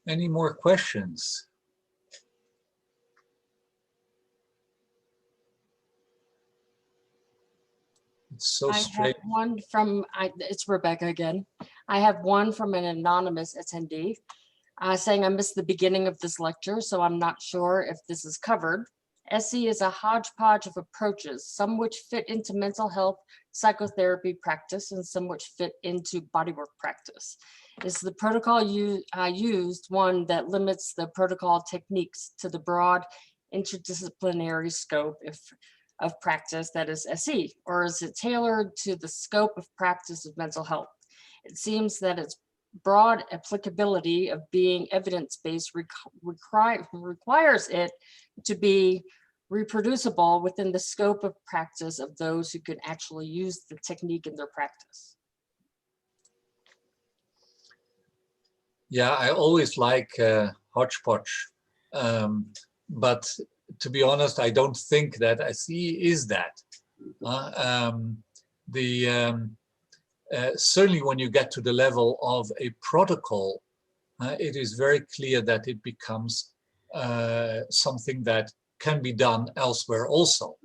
Any more questions? It's so
I have
strange.
one from, it's Rebecca again. I have one from an anonymous attendee saying I missed the beginning of this lecture, so I'm not sure if this is covered. SE is a hodgepodge of approaches, some which fit into mental health psychotherapy practice and some which fit into bodywork practice. Is the protocol used one that limits the protocol techniques to the broad interdisciplinary scope of practice that is SE, or is it tailored to the scope of practice of mental health? It seems that its broad applicability of being evidence-based requires it to be reproducible within the scope of practice of those who can actually use the technique in their practice.
Yeah, I always like hodgepodge. But to be honest, I don't think that SE is that. Certainly when you get to the level of a protocol, it is very clear that it becomes something that can be done elsewhere also.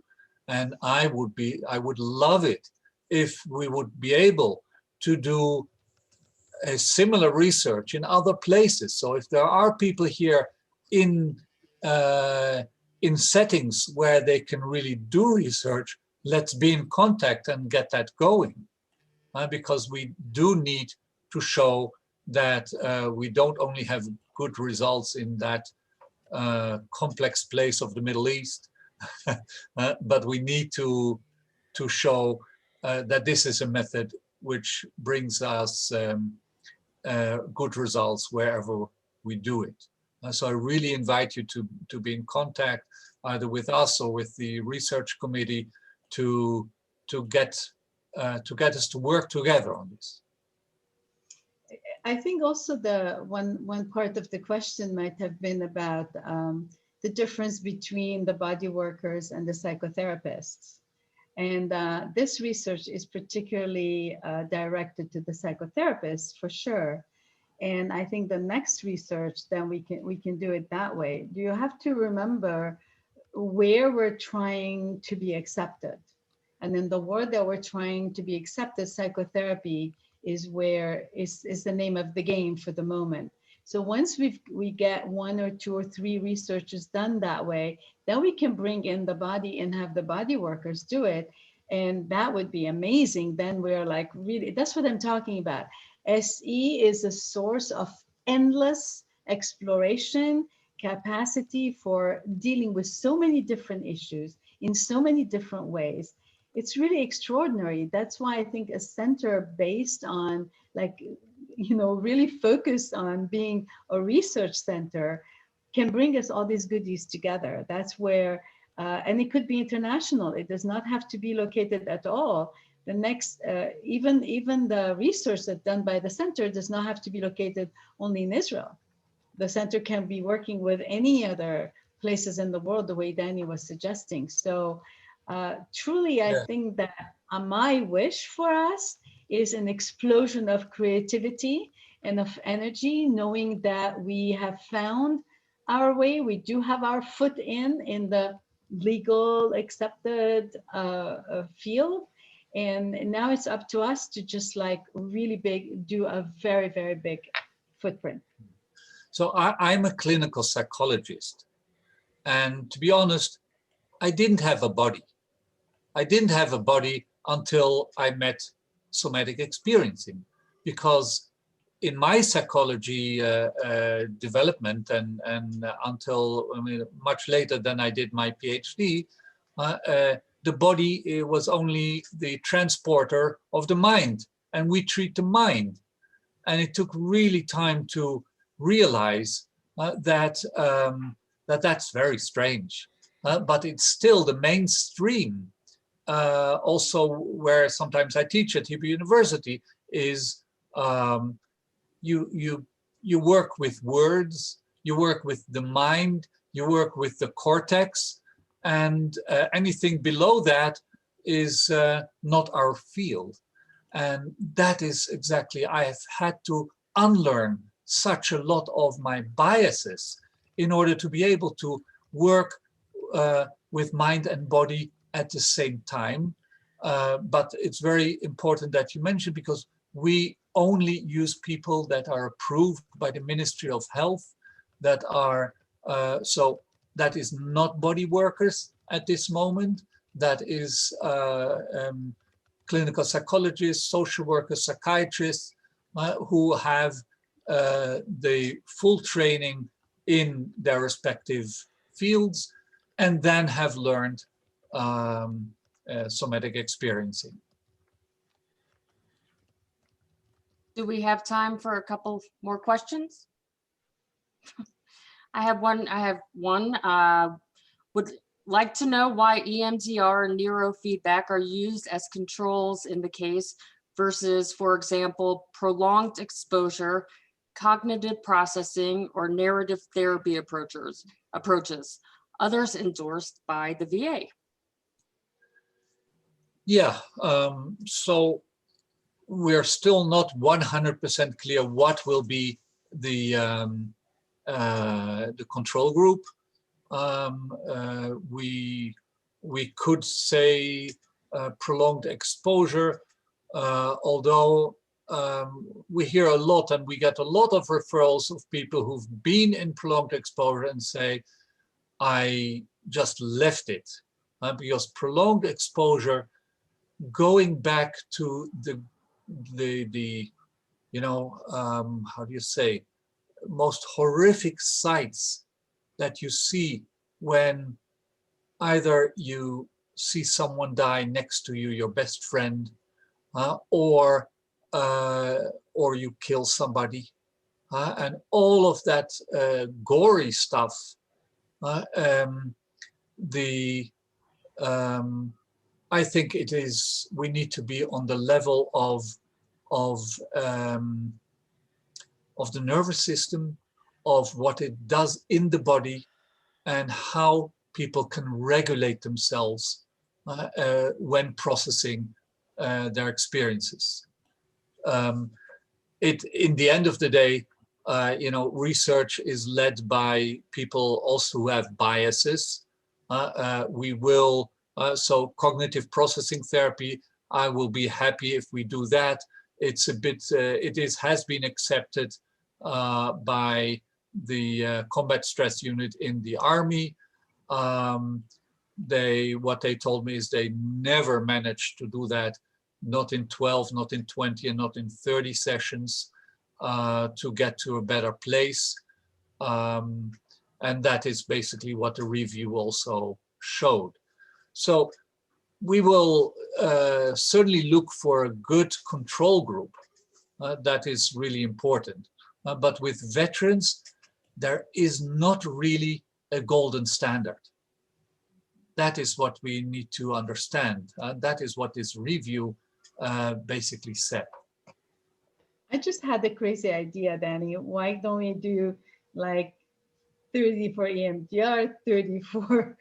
And I would love it if we would be able to do a similar research in other places. So if there are people here in settings where they can really do research, let's be in contact and get that going. Because we do need to show that we don't only have good results in that complex place of the Middle East, but we need to show that this is a method which brings us good results wherever we do it. So I really invite you to be in contact either with us or with the research committee to get us to work together on this.
I think also the one part of the question might have been about the difference between the body workers and the psychotherapists. And this research is particularly directed to the psychotherapists for sure. And I think the next research, then we can do it that way. You have to remember where we're trying to be accepted. And in the word that we're trying to be accepted, psychotherapy is the name of the game for the moment. So once we get 1 or 2 or 3 researches done that way, then we can bring in the body and have the body workers do it. And that would be amazing. Then we're like, really, that's what I'm talking about. SE is a source of endless exploration, capacity for dealing with so many different issues in so many different ways. It's really extraordinary. That's why I think a center based on really focused on being a research center can bring us all these goodies together. That's where, and it could be international. It does not have to be located at all. The next, even the research that's done by the center does not have to be located only in Israel. The center can be working with any other places in the world, the way Danny was suggesting. So truly, I think that my wish for us is an explosion of creativity and of energy, knowing that we have found our way. We do have our foot in the legal accepted field. And now it's up to us to just really do a very, very big footprint.
So I'm a clinical psychologist. And to be honest, I didn't have a body. I didn't have a body until I met somatic experiencing, because in my psychology development and until much later than I did my PhD, the body was only the transporter of the mind, and we treat the mind. And it took really time to realize that that's very strange, but it's still the mainstream. Also, where sometimes I teach at Hebrew University is you work with words, you work with the mind, you work with the cortex, and anything below that is not our field. And that is exactly, I have had to unlearn such a lot of my biases in order to be able to work with mind and body at the same time. But it's very important that you mention, because we only use people that are approved by the Ministry of Health, that are, so that is not body workers at this moment, that is clinical psychologists, social workers, psychiatrists, who have the full training in their respective fields, and then have learned somatic experiencing.
Do we have time for a couple more questions? I have one. Would like to know why EMDR and neurofeedback are used as controls in the case versus, for example, prolonged exposure cognitive processing, or narrative therapy approaches, others endorsed by the VA?
Yeah, so we're still not 100% clear what will be the control group. We could say prolonged exposure, although we hear a lot and we get a lot of referrals of people who've been in prolonged exposure and say, I just left it, because prolonged exposure, going back to the you know, how do you say, most horrific sights that you see when either you see someone die next to you, your best friend, or you kill somebody, and all of that gory stuff. I think we need to be on the level of the nervous system, of what it does in the body, and how people can regulate themselves when processing their experiences. In the end of the day, you know, research is led by people also who have biases. So cognitive processing therapy, I will be happy if we do that. It's a bit, has been accepted by the Combat Stress Unit in the Army. What they told me is they never managed to do that, not in 12, not in 20, and not in 30 sessions to get to a better place. And that is basically what the review also showed. So we will certainly look for a good control group. That is really important. But with veterans, there is not really a golden standard. That is what we need to understand. That is what this review basically said.
I just had a crazy idea, Danny. Why don't we do like 30 for EMDR, 30 for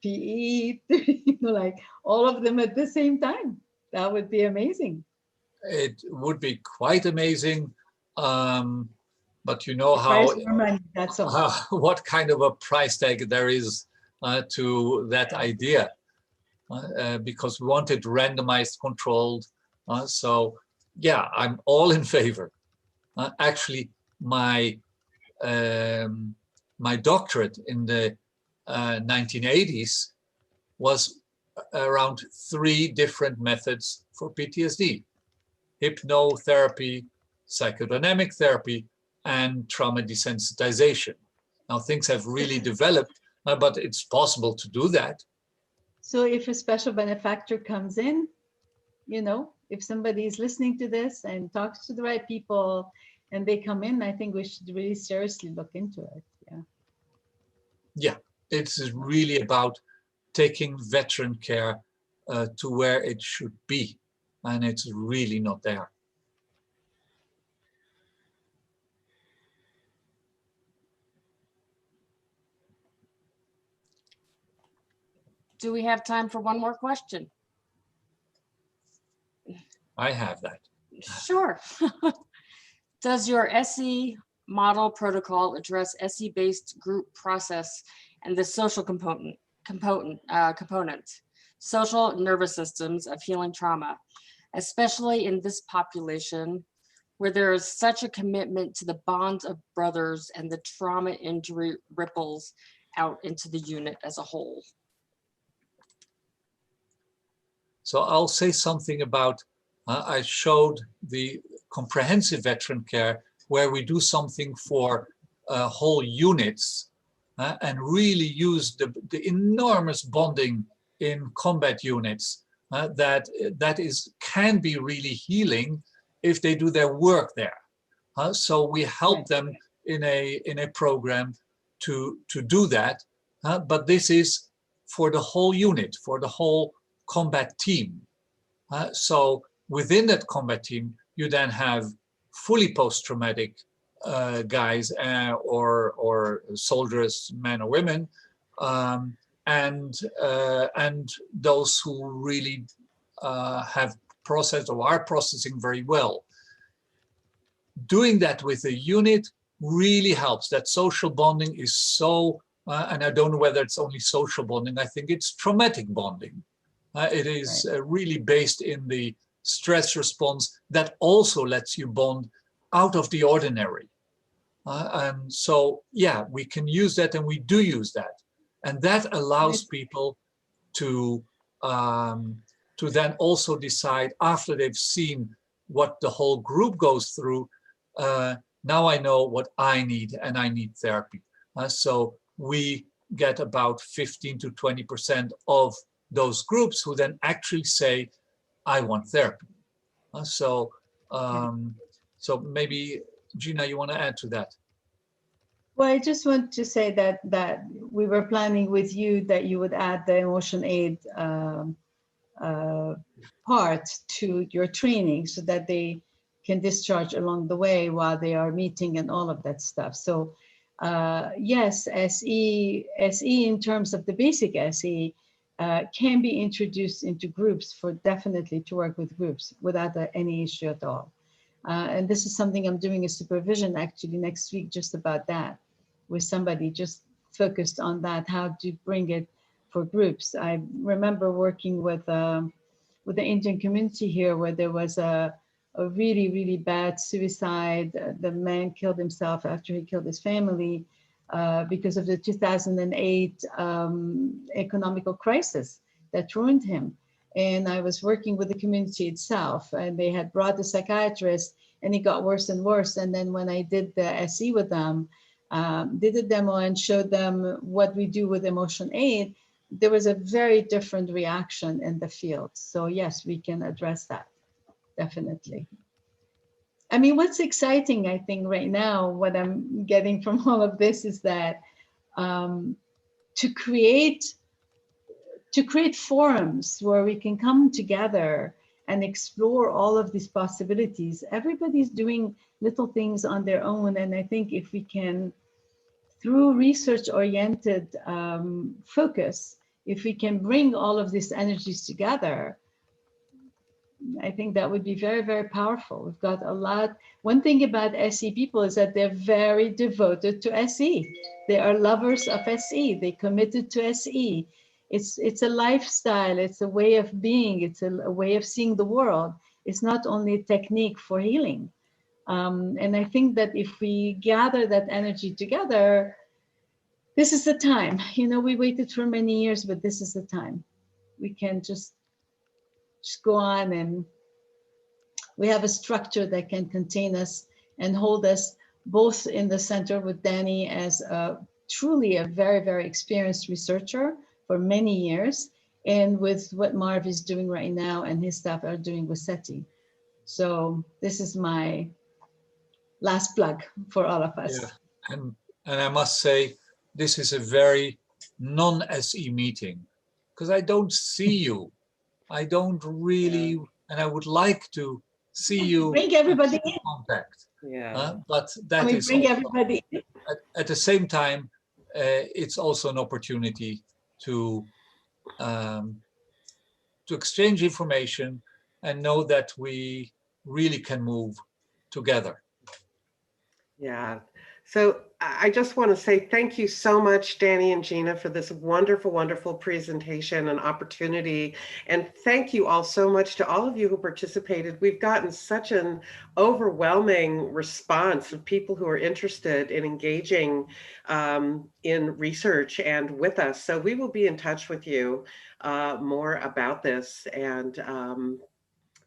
PE, 30, you know, like all of them at the same time? That would be amazing.
It would be quite amazing, but you know
Price more money, that's all.
what kind of a price tag there is to that idea, because we want it randomized, controlled. So yeah, I'm all in favor. Actually, my doctorate in the 1980s was around 3 different methods for PTSD: hypnotherapy, psychodynamic therapy, and trauma desensitization. Now things have really developed, but it's possible to do that.
So if a special benefactor comes in, you know, if somebody is listening to this and talks to the right people and they come in, I think we should really seriously look into it. Yeah.
Yeah, it's really about taking veteran care to where it should be, and it's really not there.
Do we have time for one more question?
I have that.
Sure. Does your SE model protocol address SE-based group process and the social component, social nervous systems of healing trauma, especially in this population where there is such a commitment to the bonds of brothers and the trauma injury ripples out into the unit as a whole?
So I'll say something about, I showed the comprehensive veteran care where we do something for whole units and really use the enormous bonding in combat units that can be really healing if they do their work there. So we help them in a program to do that, but this is for the whole unit, for the whole combat team. So within that combat team, you then have fully post-traumatic guys or soldiers, men or women, and those who really have processed or are processing very well. Doing that with a unit really helps. That social bonding is so, and I don't know whether it's only social bonding, I think it's traumatic bonding. It is really based in the stress response that also lets you bond out of the ordinary. And so, yeah, we can use that, and we do use that. And that allows people to then also decide, after they've seen what the whole group goes through, now I know what I need, and I need therapy. So we get about 15 to 20% of those groups who then actually say, I want therapy. So maybe, Gina, you want to add to that?
Well, I just want to say that we were planning with you that you would add the emotion aid part to your training so that they can discharge along the way while they are meeting and all of that stuff. So yes, SE in terms of the basic SE can be introduced into groups for definitely to work with groups without any issue at all. And this is something I'm doing a supervision actually next week just about that, with somebody just focused on that, how to bring it for groups. I remember working with the Indian community here where there was a really, really bad suicide. The man killed himself after he killed his family because of the 2008 economical crisis that ruined him. And I was working with the community itself, and they had brought the psychiatrist, and it got worse and worse. And then when I did the SE with them, did a demo and showed them what we do with emotion aid, there was a very different reaction in the field. So yes, we can address that, definitely. I mean, what's exciting, I think right now, what I'm getting from all of this is that to create forums where we can come together and explore all of these possibilities. Everybody's doing little things on their own. And I think if we can, through research-oriented focus, if we can bring all of these energies together, I think that would be very, very powerful. We've got a lot. One thing about SE people is that they're very devoted to SE. They are lovers of SE. They committed to SE. It's a lifestyle. It's a way of being. It's a way of seeing the world. It's not only a technique for healing. And I think that if we gather that energy together, this is the time. You know, we waited for many years, but this is the time. We can just go on, and we have a structure that can contain us and hold us both in the center with Danny as truly a very, very experienced researcher for many years, and with what Marv is doing right now and his staff are doing with SETI. So this is my last plug for all of us.
Yeah. And I must say, this is a very non-SE meeting, because I don't see you. I don't really, and I would like to see you.
Bring everybody in.
Contact.
Yeah.
But that is
bring
also,
everybody in.
at the same time, it's also an opportunity to exchange information and know that we really can move together.
Yeah. So I just want to say thank you so much, Danny and Gina, for this wonderful, wonderful presentation and opportunity. And thank you all so much to all of you who participated. We've gotten such an overwhelming response of people who are interested in engaging in research and with us. So we will be in touch with you more about this. And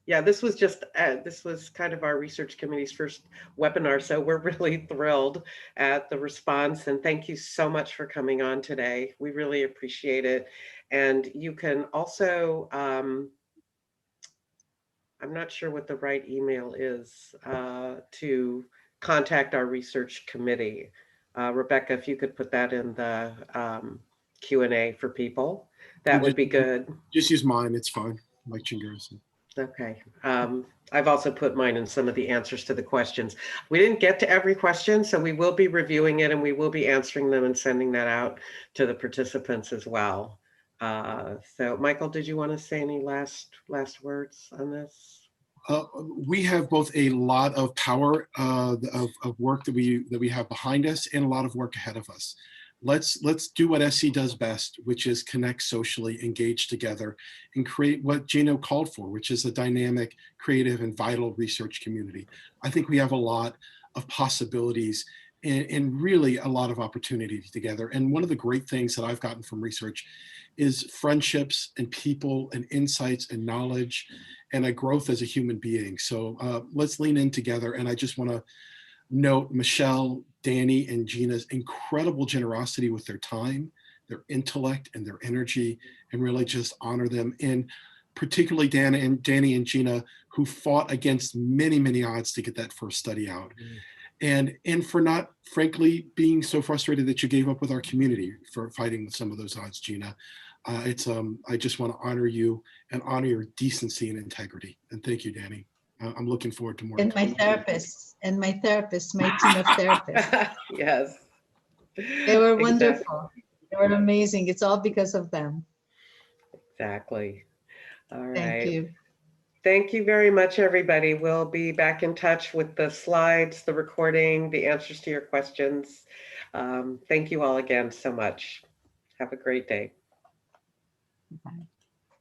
yeah, this was just, this was kind of our research committee's first webinar. So we're really thrilled at the response, and thank you so much for coming on today. We really appreciate it. And you can also, I'm not sure what the right email is to contact our research committee. Rebecca, if you could put that in the Q&A for people, that would be good.
Just use mine, it's fine, Mike Chingarrison.
Okay. I've also put mine in some of the answers to the questions. We didn't get to every question, so we will be reviewing it and we will be answering them and sending that out to the participants as well. So Michael, did you want to say any last words on this?
We have both a lot of power of work that we have behind us and a lot of work ahead of us. Let's do what SC does best, which is connect socially, engage together, and create what Gino called for, which is a dynamic, creative, and vital research community. I think we have a lot of possibilities and really a lot of opportunity together. And one of the great things that I've gotten from research is friendships and people and insights and knowledge and a growth as a human being. So let's lean in together. And I just want to note Michelle, Danny, and Gina's incredible generosity with their time, their intellect, and their energy, and really just honor them. And particularly Danny and Gina, who fought against many, many odds to get that first study out. And for not, frankly, being so frustrated that you gave up with our community for fighting with some of those odds, Gina. I just want to honor you and honor your decency and integrity. And thank you, Danny. I'm looking forward to more.
And my therapists, my team of therapists.
Yes.
They were wonderful. They were amazing. It's all because of them.
Exactly. All right.
Thank you.
Thank you very much, everybody. We'll be back in touch with the slides, the recording, the answers to your questions. Thank you all again so much. Have a great day.
Bye.